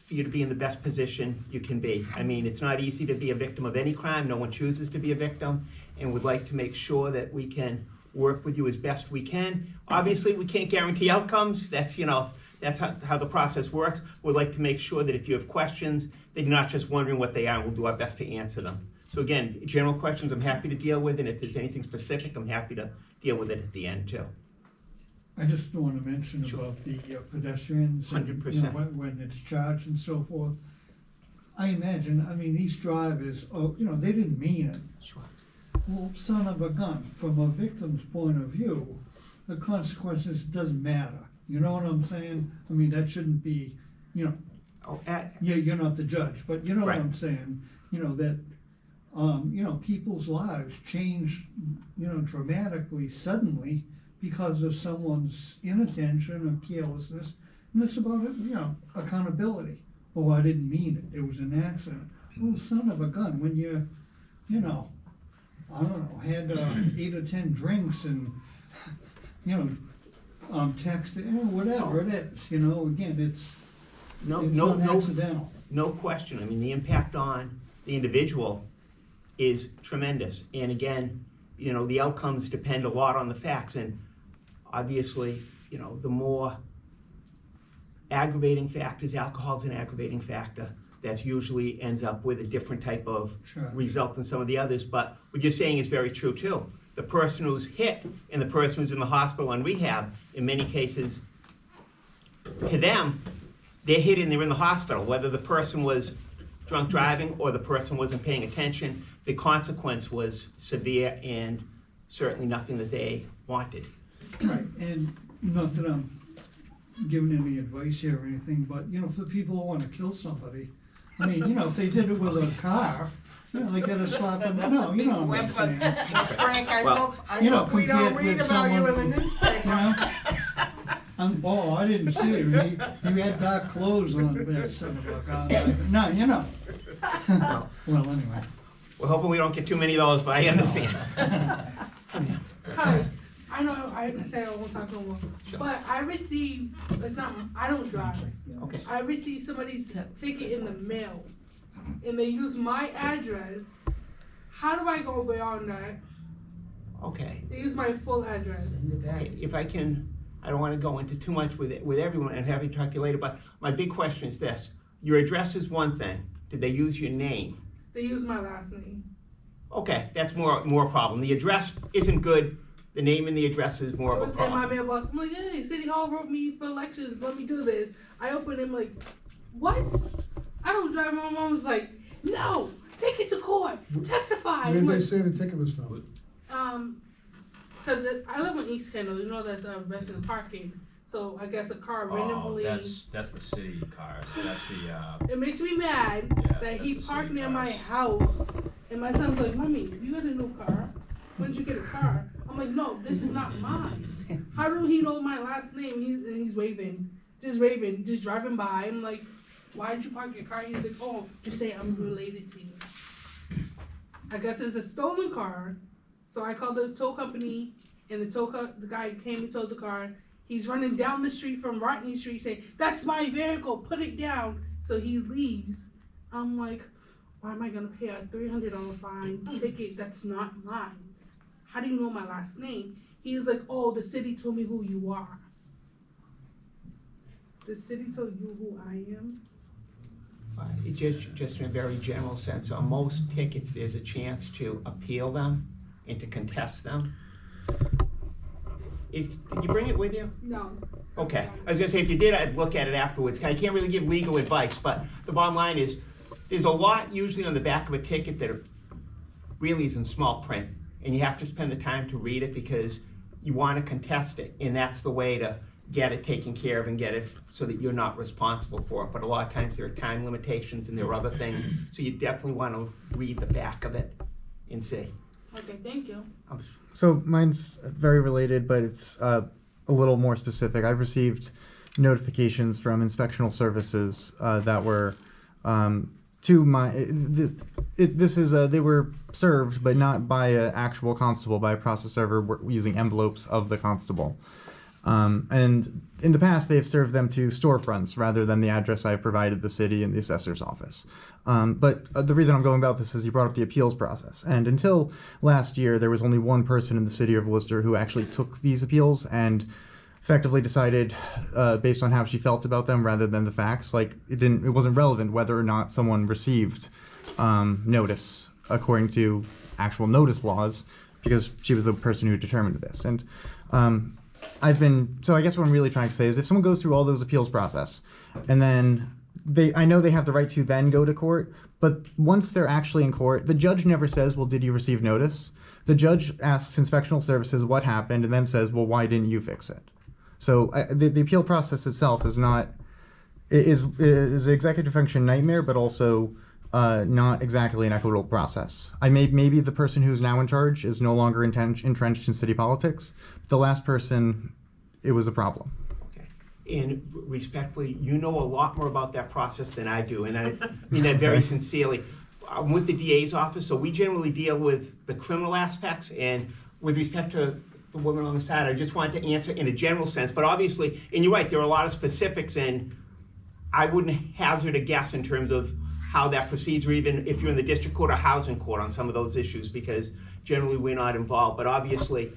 for you to be in the best position you can be. I mean, it's not easy to be a victim of any crime, no one chooses to be a victim, and would like to make sure that we can work with you as best we can. Obviously, we can't guarantee outcomes, that's, you know, that's how the process works. We'd like to make sure that if you have questions, that you're not just wondering what they are, and we'll do our best to answer them. So again, general questions I'm happy to deal with, and if there's anything specific, I'm happy to deal with it at the end too. I just want to mention about the pedestrians. and, 100%. you know, when it's charged and so forth. I imagine, I mean, these drivers, oh, you know, they didn't mean it. Sure. Well, son of a gun, from a victim's point of view, the consequences doesn't matter. You know what I'm saying? I mean, that shouldn't be, you know, Oh, you're not the judge, but you know Right. what I'm saying? You know, that, you know, people's lives change, you know, dramatically, suddenly, because of someone's inattention or carelessness, and it's about, you know, accountability. Oh, I didn't mean it, it was an accident. Well, son of a gun, when you know, I don't know, had 8 or 10 drinks and, you know, text, whatever it is, you know, again, it's not accidental. No question. I mean, the impact on the individual is tremendous. And again, you know, the outcomes depend a lot on the facts. And obviously, you know, the more aggravating factors, alcohol's an aggravating factor. That's usually ends up with a different type of result than some of the others. But what you're saying is very true too. The person who's hit and the person who's in the hospital on rehab, in many cases, to them, they're hit and they're in the hospital. Whether the person was drunk driving or the person wasn't paying attention, the consequence was severe and certainly nothing that they wanted. Right, and not that I'm giving any advice here or anything, but, you know, for people who wanna kill somebody, I mean, you know, if they did it with a car, you know, they gotta slap them, no, you know what I'm saying. Frank, I Well, hope we don't read about you in the newspaper. Oh, I didn't see it, he had dark clothes on, there, son of a gun. No, you know. Well, anyway. We're hoping we don't get too many of those, but I understand. Hi, I know I say I won't talk no more, but I received, it's not, I don't drive. Okay. I received somebody's ticket in the mail, and they use my address. How do I go beyond that? Okay. They use my full address. Okay, if I can, I don't want to go into too much with everyone, and have you talk to you later, but my big question is this. Your address is one thing. Did they use your name? They use my last name. Okay, that's more a problem. The address isn't good. The name and the address is more It of was a in my problem. mailbox. I'm like, hey, City Hall wrote me for elections. Let me do this. I opened it, like, what? I don't drive. My mom was like, no, take it to court, testify. Where I'm did they like, say the ticket was from? Cause I live in East Kendall, you know that's resident parking. So I guess a car randomly. Oh, that's the city car. So that's the. It makes me mad that he parked near my house, and my son's like, "Mommy, you got a new car? When did you get a car?" I'm like, "No, this is not mine." How do he know my last name? He's waving. just raving, just driving by. I'm like, why'd you park your car? He's like, oh, just say I'm related to you. I guess it's a stolen car. So I called the tow company, and the guy came and towed the car. He's running down the street from Rodney Street saying, that's my vehicle, put it down. So he leaves. I'm like, why am I gonna pay a $300 fine ticket that's not mine? How do you know my last name? He was like, oh, the city told me who you are. The city told you who I am? It just in a very general sense, on most tickets, there's a chance to appeal them and to contest them. Did you bring it with you? No. Okay, I was gonna say, if you did, I'd look at it afterwards. I can't really give legal advice, but the bottom line is, there's a lot usually on the back of a ticket that really is in small print, and you have to spend the time to read it because you wanna contest it, and that's the way to get it taken care of and get it so that you're not responsible for it. But a lot of times there are time limitations and there are other things, so you definitely wanna read the back of it and see. Okay, thank you. So mine's very related, but it's a little more specific. I've received notifications from inspectional services that were to my. They were served, but not by an actual constable, by a process server using envelopes of the constable. And in the past, they've served them to storefronts rather than the address I've provided the city and the assessor's office. But the reason I'm going about this is you brought up the appeals process. And until last year, there was only one person in the city of Worcester who actually took these appeals and effectively decided based on how she felt about them rather than the facts. Like it wasn't relevant whether or not someone received notice according to actual notice laws, because she was the person who determined this. And I guess what I'm really trying to say is if someone goes through all those appeals process and then I know they have the right to then go to court, but once they're actually in court, the judge never says, well, did you receive notice? The judge asks inspectional services what happened and then says, well, why didn't you fix it? So the appeal process itself is an executive function nightmare, but also not exactly an equitable process. Maybe the person who's now in charge is no longer entrenched in city politics. The last person, it was a problem. Okay. And respectfully, you know a lot more about that process than I do, and I mean that very sincerely. I'm with the DA's office, so we generally deal with the criminal aspects, and with respect to the woman on the side, I just wanted to answer in a general sense, but obviously, and you're right, there are a lot of specifics, and I wouldn't hazard a guess in terms of how that proceeds, or even if you're in the district court or housing court on some of those issues, because generally we're not involved, but obviously,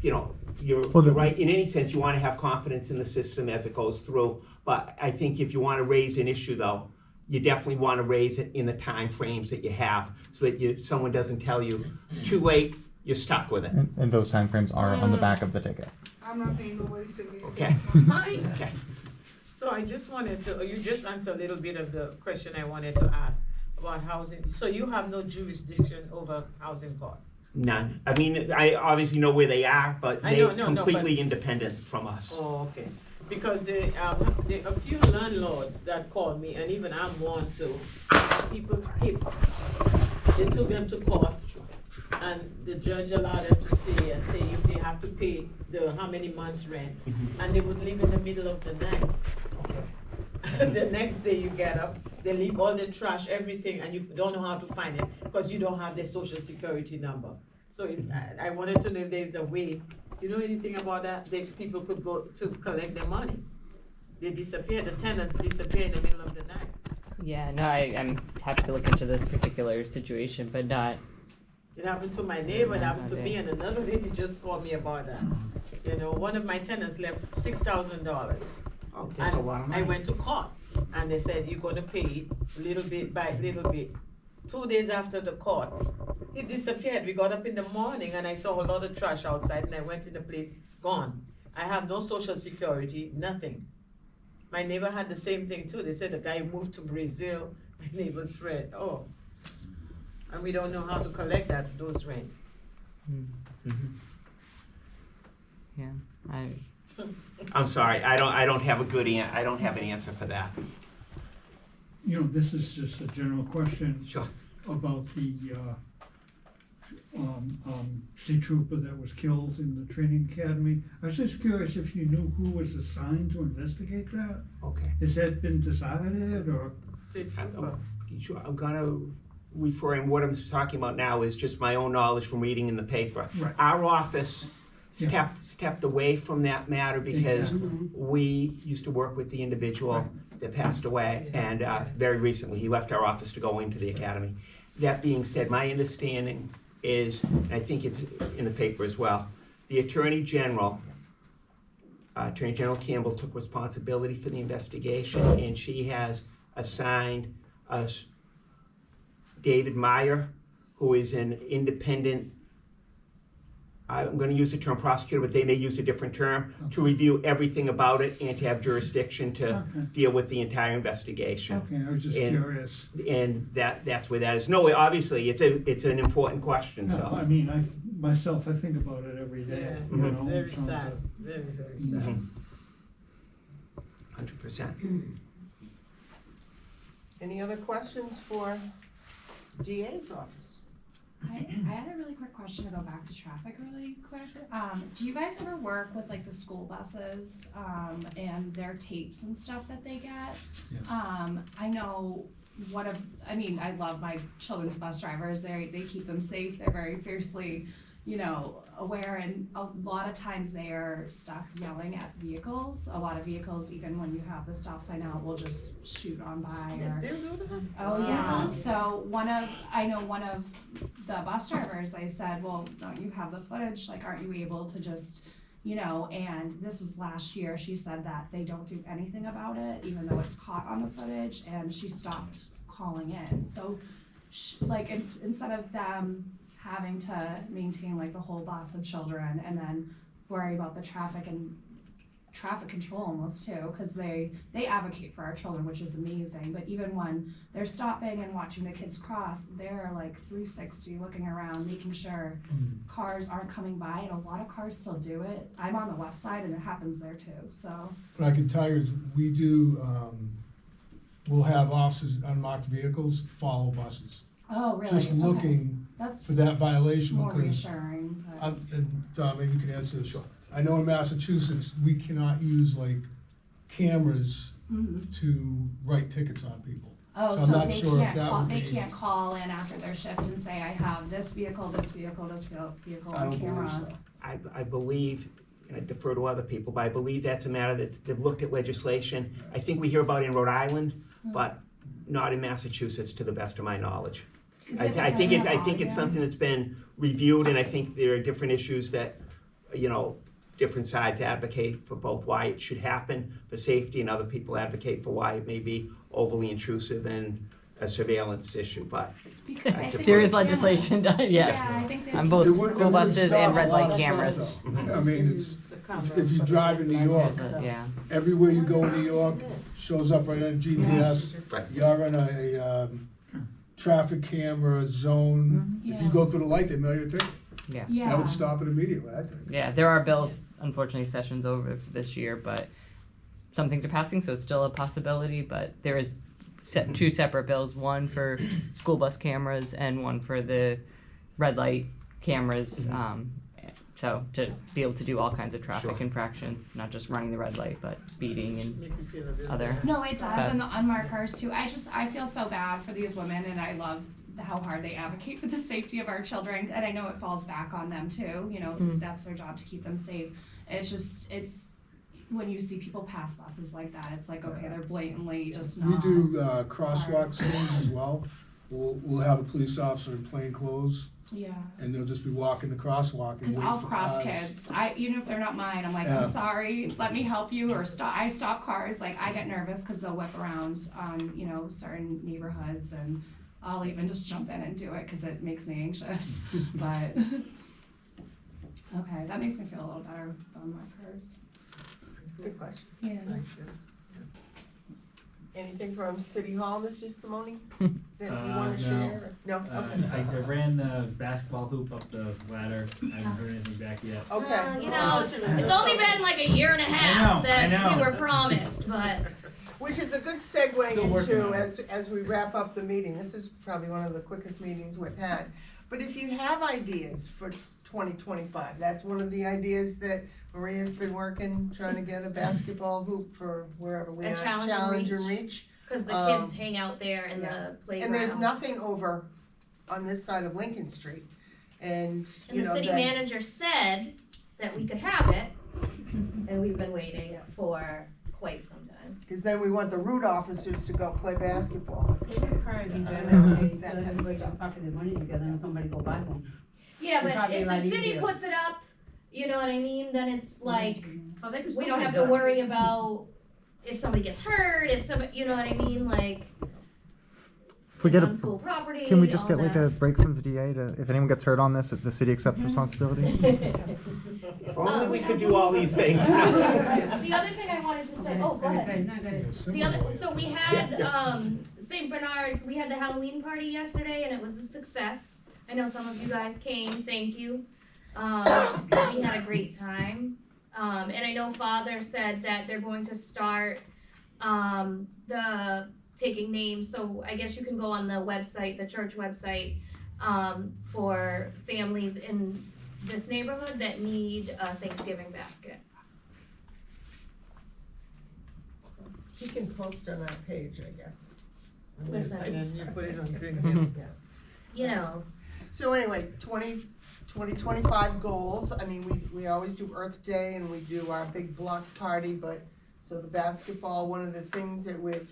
you know, you're right. In any sense, you want to have confidence in the system as it goes through. But I think if you want to raise an issue, though, you definitely want to raise it in the time frames that you have, so that someone doesn't tell you too late, you're stuck with it. And those time frames are on the back of the ticket. I'm not paying nobody's ticket. Okay. Okay. So I just wanted to, you just answered a little bit of the question I wanted to ask about housing. So you have no jurisdiction over housing court? None. I mean, I obviously know where they are, but they're completely independent from us. Oh, okay. Because there are a few landlords that called me, and even I'm one too. People skip. They took them to court, and the judge allowed them to stay and say if they have to pay how many months rent, and they would leave in the middle of the night. The next day you get up, they leave all the trash, everything, and you don't know how to find it because you don't have their social security number. So I wanted to know if there's a way, you know anything about that? People could go to collect their money. They disappear, the tenants disappear in the middle of the night. Yeah, no, I'm happy to look into this particular situation, but not. It happened to my neighbor, it happened to me, and another lady just called me about that. You know, one of my tenants left $6,000. Oh, that's a lot of money. I went to court, and they said you're going to pay it little bit by little bit. 2 days after the court, it disappeared. We got up in the morning, and I saw a lot of trash outside, and I went in the place, gone. I have no social security, nothing. My neighbor had the same thing too. They said the guy moved to Brazil, my neighbor's friend. Oh, and we don't know how to collect those rents. Yeah, I'm sorry, I don't have I don't have an answer for that. You know, this is just a general question. Sure. About the state trooper that was killed in the training academy. I was just curious if you knew who was assigned to investigate that? Okay. Has that been decided, or? Sure, I'm gonna refer, and what I'm talking about now is just my own knowledge from reading in the paper. Right. Our office Yeah. stepped away from that matter because Exactly. we used to work with the individual that passed away, and very recently, he left our office to go into the academy. That being said, my understanding is, and I think it's in the paper as well, the Attorney General Campbell took responsibility for the investigation, and she has assigned us David Meyer, who is an independent, I'm gonna use the term prosecutor, but they may use a different term, to review everything about it and to have jurisdiction to Okay. deal with the entire investigation. Okay, I was just And- curious. And that's where that is. No, obviously, it's an important question, No, so. I mean, I think about it every day, you know. It's very in terms sad, of- very, very sad. 100%. Any other questions for DA's office? I had a really quick question to go back to traffic really quick. Do you guys ever work with like the school buses, and their tapes and stuff that they get? I know I love my children's bus drivers. They keep them safe. They're very fiercely, aware, and a lot of times they are stuck yelling at vehicles. A lot of vehicles, even when you have the stop sign out, will just shoot on by. They still do that? Oh yeah, so I know one of the bus drivers, I said, well, don't you have the footage, like, aren't you able to just, and this was last year, she said that they don't do anything about it, even though it's caught on the footage, and she stopped calling in, so, instead of them having to maintain like the whole bus of children, and then worry about the traffic control almost too, because they advocate for our children, which is amazing, but even when they're stopping and watching the kids cross, they're like 360 looking around, making sure cars aren't coming by, and a lot of cars still do it. I'm on the west side and it happens there too, so. What I can tell you is we do, we'll have officers, unmarked vehicles, follow buses. Oh, really? Just Okay. looking That's for that violation. more because reassuring, but- And Tom, maybe you can answer this. I know in Massachusetts, we cannot use like cameras to write tickets on people. Oh, I'm so not they sure if can't that call, would they be- can't call in after their shift and say, I have this vehicle, this vehicle, this vehicle I on don't camera. believe so. I believe, and I defer to other people, but I believe that's a matter they've looked at legislation. I think we hear about it in Rhode Island, but not in Massachusetts, to the best of my knowledge. 'Cause I if it think doesn't have it's audio- something that's been reviewed, and I think there are different issues that, different sides advocate for both why it should happen for safety, and other people advocate for why it may be overly intrusive and a surveillance issue, but. Because I think There is with legislation, cameras- yes. Yeah, I think they On can- both It would- school it would buses stop and a red lot light of stuff, cameras. though. I mean, it's, if you drive in New York, Yeah. everywhere you go in New York, shows up right on GPS. Right. You're in a traffic camera zone. If you Yeah. go through the light, they mail you a ticket. Yeah. Yeah. That would stop it immediately, I think. Yeah, there are bills, unfortunately, sessions over for this year, but some things are passing, so it's still a possibility, but there is two separate bills, one for school bus cameras and one for the red light cameras, so to be able to do all kinds of traffic Sure. infractions, not just running the red light, but speeding and Make me feel a bit other. bad. No, it does, and the unmarked cars too. I feel so bad for these women, and I love how hard they advocate for the safety of our children, and I know it falls back on them too, that's their job to keep them safe. It's when you see people pass buses like that, it's like, okay, they're blatantly just We not. do crosswalk things as well. We'll have a police officer in plain clothes, Yeah. and they'll just be walking the crosswalk and Because wait I'll for cross cars. kids. Even if they're not mine, I'm like, Yeah. I'm sorry, let me help you, or stop. I stop cars. Like, I get nervous because they'll whip around on, certain neighborhoods, and I'll even just jump in and do it because it makes me anxious. But okay, that makes me feel a little better on my cars. Good question. Yeah. Anything from City Hall, Mr. Simone, that you wanna share? No, okay. I ran the basketball hoop up the ladder. I haven't heard anything back yet. Okay. It's only been like a year and a half I know. that we were promised, but. Which is a good segue Still working into, on it. as we wrap up the meeting, this is probably one of the quickest meetings we've had. But if you have ideas for 2025, that's one of the ideas that Maria's been working, trying to get a basketball hoop for wherever we A are, challenge and reach. Cause the kids hang out there in the playground. And there's nothing over on this side of Lincoln Street, and, And you the know, city that- manager said that we could have it, and we've been waiting for quite some time. Cause then we want the root officers to go play basketball. Everybody just pocket their money together and somebody go buy one. Yeah, It'd but probably if be a lot the city easier. puts it up, you know what I mean, then it's like, Oh, they can we still don't get have it to done. worry about if somebody gets hurt, if somebody, you know what I mean, like, If we get on school property, can we just all get like that. a break from the DA to, if anyone gets hurt on this, the city accepts responsibility? If only we could do all these things. The other thing I wanted to say, oh, go ahead. The other, so we had, St. Bernard's, we had the Halloween party yesterday and it was a success. I know some of you guys came, thank you. We had a great time. And I know Father said that they're going to start, the taking names, so I guess you can go on the website, the church website, for families in this neighborhood that need a Thanksgiving basket. You can post on our page, I guess. Listen. And you put it on GreenHill, yeah. You know. So anyway, 2025 goals, I mean, we always do Earth Day and we do our big block party, but, so the basketball, one of the things that we've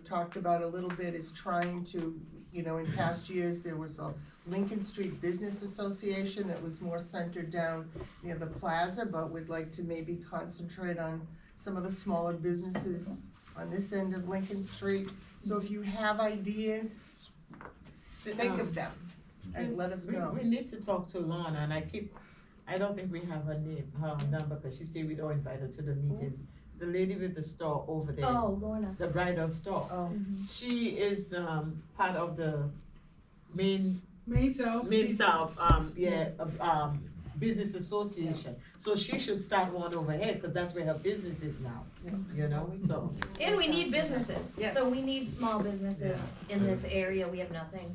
talked about a little bit is trying to, in past years, there was a Lincoln Street Business Association that was more centered down near the plaza, but we'd like to maybe concentrate on some of the smaller businesses on this end of Lincoln Street. So if you have ideas, think of them and let us know. We need to talk to Lorna, and I don't think we have her number, because she said we don't invite her to the meetings. The lady with the store over there. Oh, Lorna. The bridal store. Oh. She is, part of the Main South, Business Association. So she should start one over here, because that's where her business is now, so. And we need businesses, Yes. so we need small businesses in this area, we have nothing.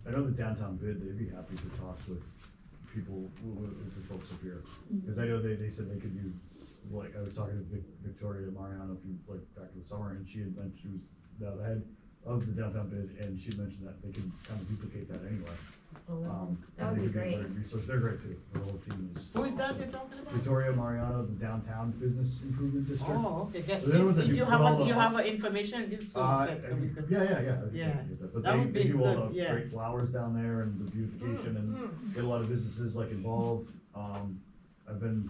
I know the downtown bid, they'd be happy to talk with people, with the folks up here. Because I know they said they could do, like, I was talking to Victoria Mariano back in the summer, and she had mentioned, she was the head of the downtown bid, and she had mentioned that they could kind of duplicate that anyway. That would be great. Resource, they're great too, the whole team is. Who is that you're talking about? Victoria Mariano, the downtown business improvement district. Oh, okay. So they're the ones that do You put all the- have her information, give so we could. Yeah. Yeah. But That they would be do all good, the yeah. great flowers down there and the beautification and get a lot of businesses involved. I've been,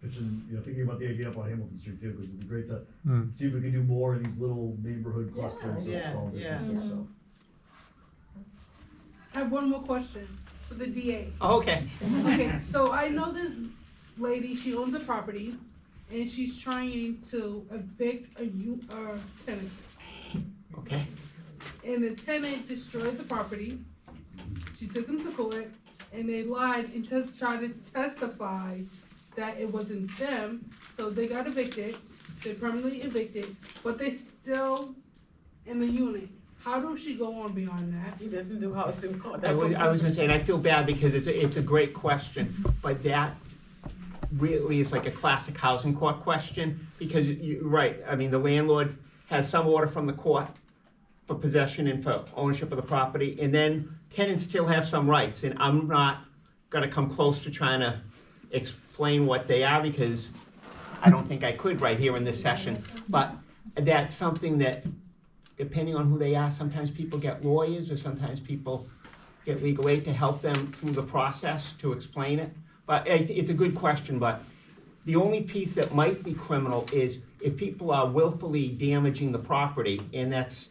pitching, thinking about the idea up on Hamilton Street too, because it'd be great to see if we can do more of these little neighborhood clusters of small businesses, so. I have one more question for the DA. Okay. Okay, so I know this lady, she owns a property, and she's trying to evict a tenant. Okay. And the tenant destroyed the property. She took them to court, and they lied and tried to testify that it wasn't them, so they got evicted, they permanently evicted, but they still in the unit. How does she go on beyond that? He doesn't do housing court. I was gonna say, and I feel bad because it's a great question, but that really is like a classic housing court question, because you're right, I mean, the landlord has some order from the court for possession and for ownership of the property, and then tenants still have some rights, and I'm not gonna come close to trying to explain what they are, because I don't think I could right here in this session, but that's something that, depending on who they are, sometimes people get lawyers, or sometimes people get legal aid to help them through the process to explain it. But it's a good question, but the only piece that might be criminal is if people are willfully damaging the property, and that's,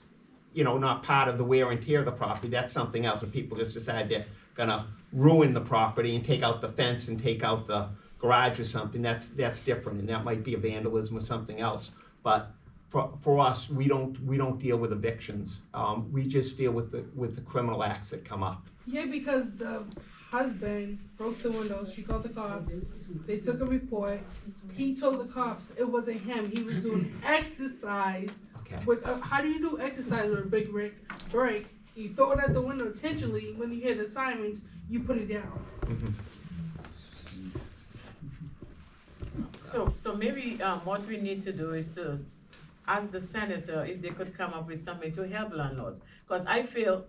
not part of the wear and tear of the property, that's something else. If people just decide they're gonna ruin the property and take out the fence and take out the garage or something, that's different, and that might be a vandalism or something else. But for us, we don't deal with evictions. We just deal with the criminal acts that come up. Yeah, because the husband broke the windows, she called the cops, they took a report, he told the cops it wasn't him, he was doing exercise. Okay. With, how do you do exercise with a big brick? You throw it at the window intentionally. When you hear the sirens, you put it down. So maybe what we need to do is to ask the senator if they could come up with something to help landlords. Because I feel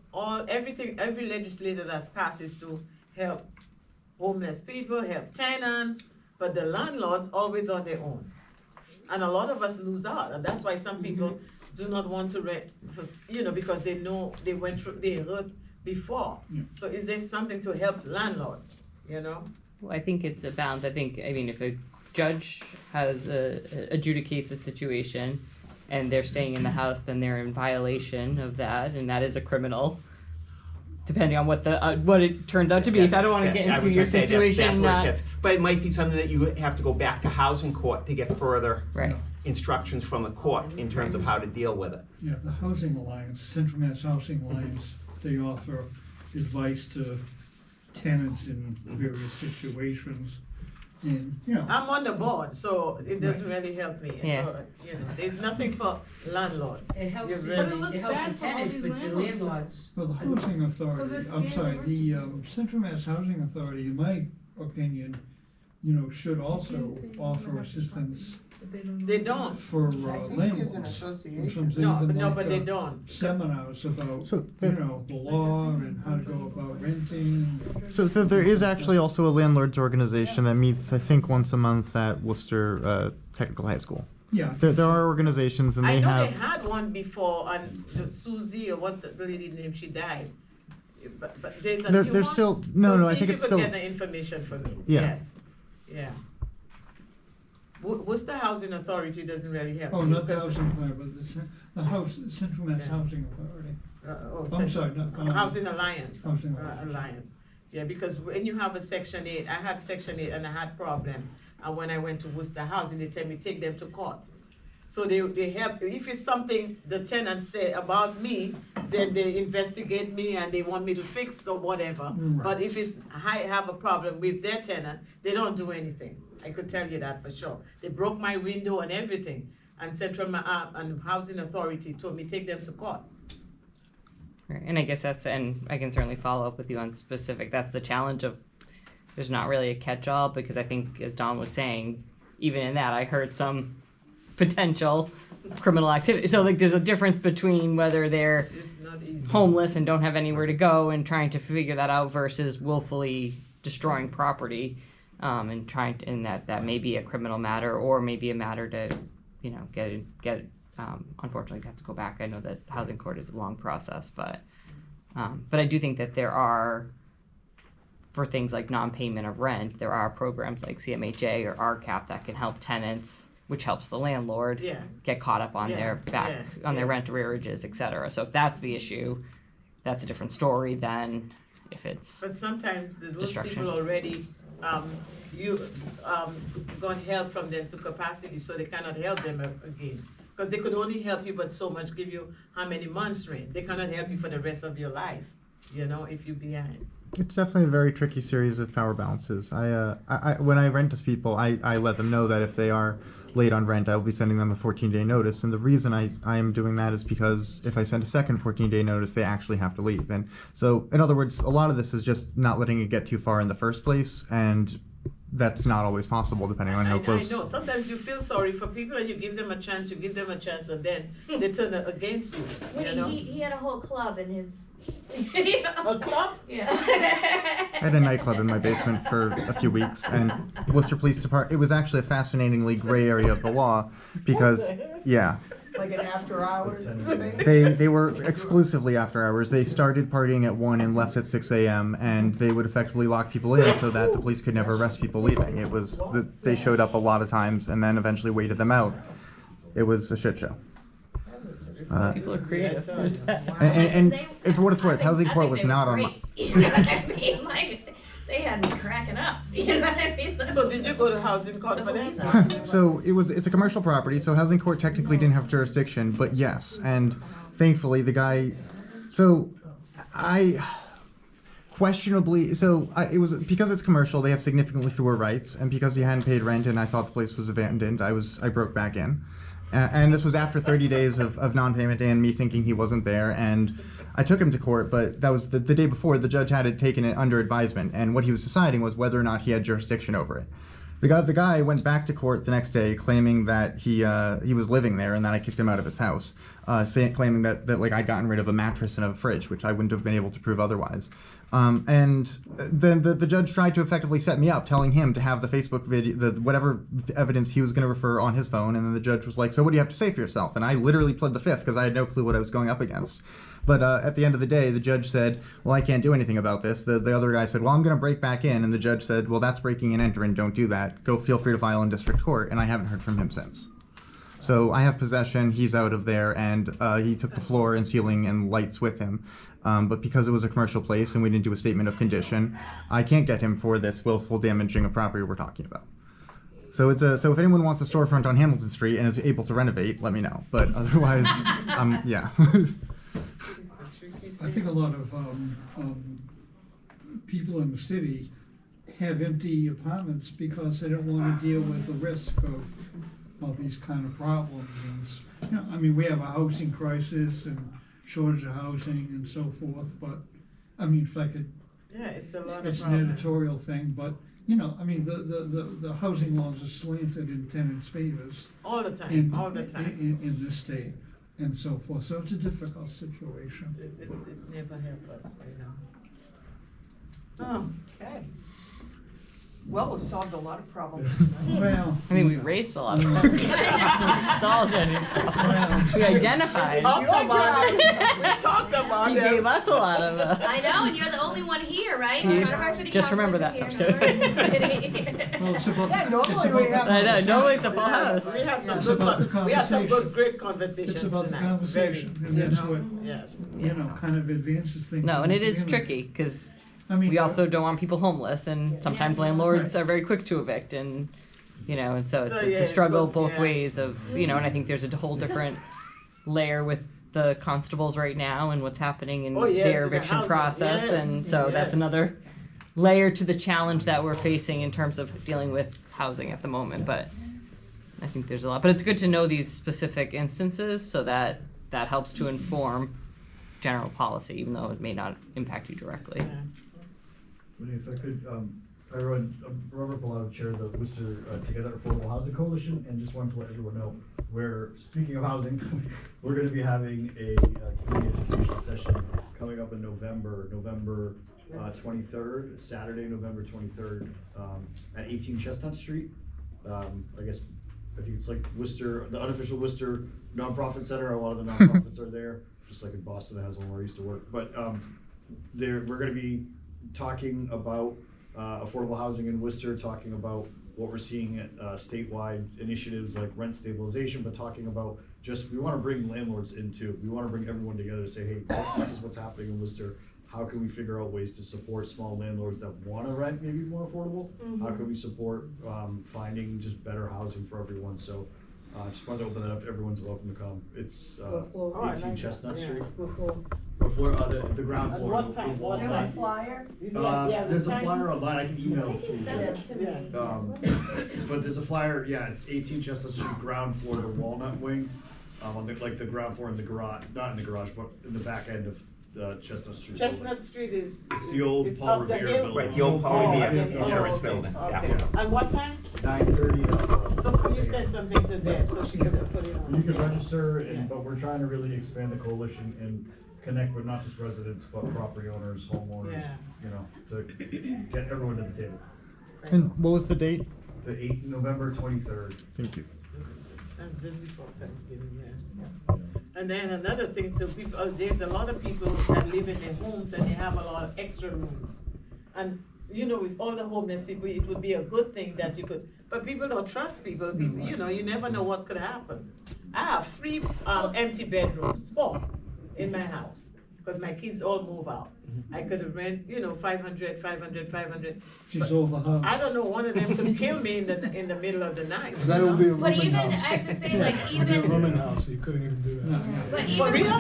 every legislator that passes to help homeless people, help tenants, but the landlords always on their own. And a lot of us lose out, and that's why some people do not want to rent, because they know they hurt before. So is there something to help landlords, Well, I think it's a balance. I mean, if a judge adjudicates a situation and they're staying in the house, then they're in violation of that, and that is a criminal, depending on what it turns out to be. So I don't want to get into your situation. But it might be something that you have to go back to housing court to get further right. instructions from the court in terms of how to deal with it. Yeah, the Housing Alliance, Central Mass Housing Alliance, they offer advice to tenants in various situations. And, I'm on the board, so it doesn't really help me. Yeah. So, there's nothing for landlords. It helps, You it really- helps the tenants, but the landlords. Well, the Housing Authority, I'm sorry, the Central Mass Housing Authority, in my opinion, should also offer assistance They don't. for I think there's an landlords. In association. terms of No, even no, like, but they don't. seminars about, So the law and how to go about renting. So there is actually also a landlords organization that meets, I think, once a month at Worcester Technical High School. Yeah. There are organizations, and I they know have. they had one before, and Susie, or what's the lady name, she died. But there's a new There's one? still no. So I see think if it's you still. could get the information for me. Yeah. Yes, yeah. Worcester Housing Authority doesn't really help. Oh, me not the because- Housing Authority, but the Central Mass Housing Authority. I'm sorry, not, Housing Alliance. Housing Alliance. Yeah, because when you have a Section 8, I had Section 8 and I had problem. And when I went to Worcester Housing, they tell me take them to court. So they help you. If it's something the tenant say about me, then they investigate me and they want me to fix or whatever. Right. But if I have a problem with their tenant, they don't do anything. I could tell you that for sure. They broke my window and everything. And and Housing Authority told me take them to court. Right. And I guess and I can certainly follow up with you on specific. That's the challenge of there's not really a catch-all, because I think, as Don was saying, even in that, I heard some potential criminal activity. So there's a difference between whether they're homeless and don't have anywhere to go and trying to figure that out versus willfully destroying property, and that may be a criminal matter, or maybe a matter to get unfortunately have to go back. I know that housing court is a long process, but I do think that there are, for things like non-payment of rent, there are programs like CMHA or RCAP that can help tenants, which helps the landlord get caught up on their their rent arrearages, et cetera. So if that's the issue, that's a different story than if it's. But sometimes those destruction. people already, got help from them to capacity, so they cannot help them again. Because they could only help you but so much, give you how many months rent. They cannot help you for the rest of your life, if you're behind. It's definitely a very tricky series of power balances. When I rent to people, I let them know that if they are late on rent, I will be sending them a 14-day notice. And the reason I am doing that is because if I send a second 14-day notice, they actually have to leave. And so, in other words, a lot of this is just not letting it get too far in the first place, and that's not always possible depending on how close. I know. Sometimes you feel sorry for people and you give them a chance, and then they turn against you. He had a whole club in his. A club? Yeah. I had a nightclub in my basement for a few weeks, and Worcester Police Department, it was actually a fascinatingly gray area of the law because, yeah. Like an after hours thing? They were exclusively after hours. They started partying at 1 and left at 6 a.m. and they would effectively lock people in so that the police could never arrest people leaving. It was they showed up a lot of times and then eventually waited them out. It was a shit show. People are creative. And for what it's worth, Housing Court was not on my... You know what I mean? Like, they had me cracking up. You know what I mean? So did you go to Housing Court for that? So it's a commercial property, so Housing Court technically didn't have jurisdiction, but yes, and thankfully the guy, it was because it's commercial, they have significantly fewer rights, and because he hadn't paid rent and I thought the place was abandoned, I broke back in. And this was after 30 days of non-payment and me thinking he wasn't there. And I took him to court, but that was the day before. The judge had taken it under advisement, and what he was deciding was whether or not he had jurisdiction over it. The guy went back to court the next day claiming that he was living there and that I kicked him out of his house, claiming that like I'd gotten rid of a mattress and a fridge, which I wouldn't have been able to prove otherwise. And then the judge tried to effectively set me up, telling him to have the Facebook video, whatever evidence he was going to refer on his phone, and then the judge was like, so what do you have to say for yourself? And I literally pled the fifth because I had no clue what I was going up against. But at the end of the day, the judge said, well, I can't do anything about this. The other guy said, well, I'm going to break back in. And the judge said, well, that's breaking and entering. Don't do that. Feel free to file in district court. And I haven't heard from him since. So I have possession. He's out of there. And he took the floor and ceiling and lights with him. But because it was a commercial place and we didn't do a statement of condition, I can't get him for this willful damaging of property we're talking about. So so if anyone wants a storefront on Hamilton Street and is able to renovate, let me know. But otherwise, yeah. I think a lot of people in the city have empty apartments because they don't want to deal with the risk of these kind of problems. And, you know, I mean, we have a housing crisis and shortage of housing and so forth, but, I mean, if I could, Yeah, it's a lot of it's an problems. editorial thing, but, you know, I mean, the housing laws are slanted in tenants' favors. All the time, In this state and so forth, so it's a difficult situation. It never helps us, you know. Okay. Well, we've solved a lot of problems tonight. Well, I mean, we raised a lot of problems. Solved any problems. We identified. We talked about You gave us a lot of. I know, and you're the only one here, right? Yeah. None of our city Just councilors remember are that. here. Well, it's about Yeah, normally we have. I know, normally it's a full house. We had some It's good, about the we had some conversation. good, great conversations It's about the tonight. conversation, and that's what, Yes. you know, kind of advances things. No, in and it the is community. tricky because I mean, we also don't want people homeless, and sometimes landlords are very quick to evict, and you know, and so it's a struggle both ways of, you know, and I think there's a whole different layer with the constables right now and what's happening in their eviction process, and so that's another layer to the challenge that we're facing in terms of dealing with housing at the moment. But I think there's a lot, but it's good to know these specific instances so that that helps to inform general policy, even though it may not impact you directly. If I could, everyone, Robert Bellato, chair of the Worcester Together Affordable Housing Coalition, and just wanted to let everyone know, speaking of housing, we're gonna be having a community education session coming up in November 23rd, Saturday, November 23rd, at 18 Chestnut Street. I think it's like Worcester, the unofficial Worcester nonprofit center. A lot of the nonprofits are there, just like in Boston, that has one where I used to work. But we're going to be talking about affordable housing in Worcester, talking about what we're seeing at statewide initiatives like rent stabilization, but talking about we want to bring landlords into, we want to bring everyone together to say, hey, this is what's happening in Worcester. How can we figure out ways to support small landlords that want to rent maybe more affordable? How can we support finding just better housing for everyone? So just wanted to open that up. Everyone's welcome to come. It's 18 Chestnut Street. Before the ground floor. What time? Do you have a flyer? There's a flyer online. I can email it to you. Send it to me. But there's a flyer. Yeah, it's 18 Chestnut Street, ground floor, the Walnut Wing, on the ground floor in the garage, not in the garage, but in the back end of Chestnut Street. Chestnut Street is. It's the old it's Paul up the Revere hill? building. Right, the old Paul Revere insurance okay. building. Okay. Yeah. And what time? 9:30. So could you send something to Deb so she can put it on? You can register, but we're trying to really expand the coalition and connect with not just residents, but property owners, homeowners, you know, to get everyone to the table. And what was the date? November 23rd. Thank you. That's just before Thanksgiving, yeah. And then another thing too, there's a lot of people that live in their homes and they have a lot of extra rooms. And you know, with all the homeless people, it would be a good thing that you could, but people don't trust people, you know, you never know what could happen. I have 3 empty bedrooms, 4 in my house, because my kids all move out. I could rent, you know, 500. She's overhoused. I don't know, one of them could kill me in the middle of the night. That would be a But rooming even, I house. have to say, like, It'd be a rooming even, house, so you couldn't even do that. but For even real?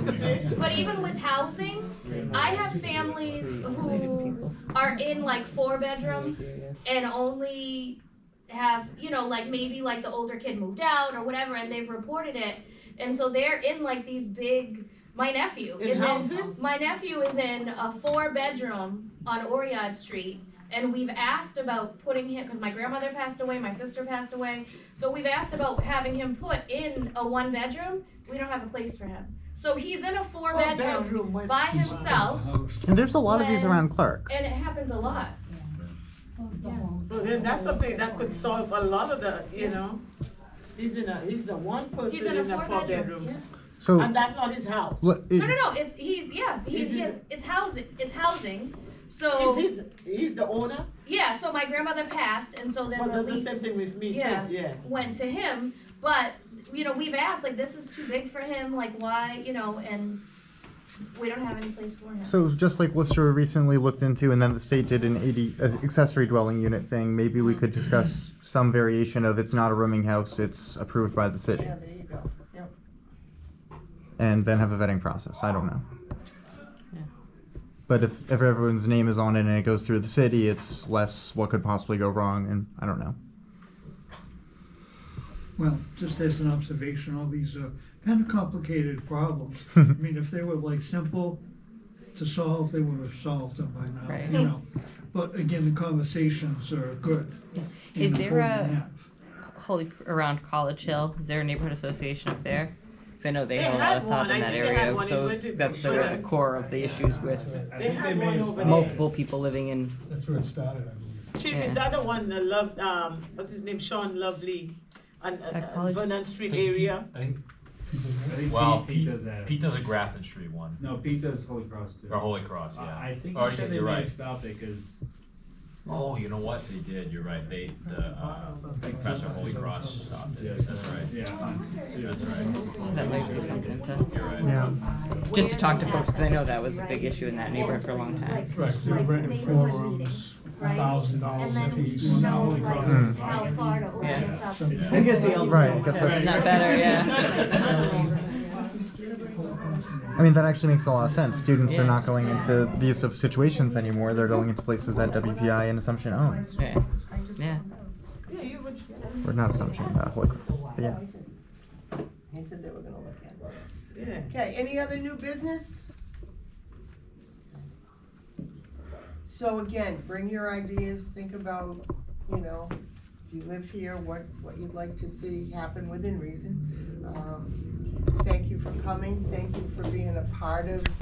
with like, but even with housing, I have families who are in like 4 bedrooms and only have, you know, like maybe like the older kid moved out or whatever, and they've reported it, and so they're in like these big. My nephew is in a 4-bedroom on Oriad Street, and we've asked about putting him, because my grandmother passed away, my sister passed away, so we've asked about having him put in a 1-bedroom. We don't have a place for him, so he's in a 4-bedroom by himself. And there's a lot of these around Clark. And it happens a lot. So then that's something that could solve a lot of the, you know, he's a one person He's in a 4-bedroom, yeah. So- and that's not his house. Well, it- No, it's housing, so. He's the owner? Yeah, so my grandmother passed, and so then Well, the that's the lease. same thing with me too, yeah. Went to him, but, you know, we've asked, like, this is too big for him, like, why, you know, and we don't have any place for him. So just like Worcester recently looked into, and then the state did an accessory dwelling unit thing, maybe we could discuss some variation of it's not a rooming house, it's approved by the city. Yeah, there you go, yep. And then have a vetting process, I don't know. But if everyone's name is on it and it goes through the city, it's less what could possibly go wrong, and I don't know. Well, just as an observation, all these are kind of complicated problems. I mean, if they were like simple to solve, they would have solved them by now, Right. you know. But again, the conversations are good. Is and there important to have. around College Hill, is there a neighborhood association up there? Because I know they They have a lot had of one. thought I in that think they had area. one in Those, Winter- that's the core of the issues with They had one over there. multiple people living in. That's where it started, I believe. Chief, Yeah. is that the one, what's his name, Sean Lovely, on College? Vernon Street area? I think Well, Pete does that. Pete does a Grafton Street one. No, Pete does Holy Cross too. Or Holy Cross, yeah. I think Oh, he said yeah, they you're may right. have stopped it because Oh, you know what? They did. You're right. Professor Holy Cross stopped it. That's right. Yeah. That's right. So that might be something to. You're right. Yeah. Just to talk to folks, because I know that was a big issue in that neighborhood for a long time. Right, they were renting 4 rooms, $1,000 a piece. How far to open Yeah. this up. I guess the old Right, I guess it's not better, yeah. I mean, that actually makes a lot of sense. Students are not going into these situations anymore. They're going into places that WPI and Assumption owns. Yeah. Yeah. Yeah, you were just. Or not Assumption, Holy Cross. But yeah. They said they were gonna look at it. Yeah. Okay, any other new business? So again, bring your ideas, think about, you know, if you live here, what you'd like to see happen within reason. Thank you for coming, thank you for being a part of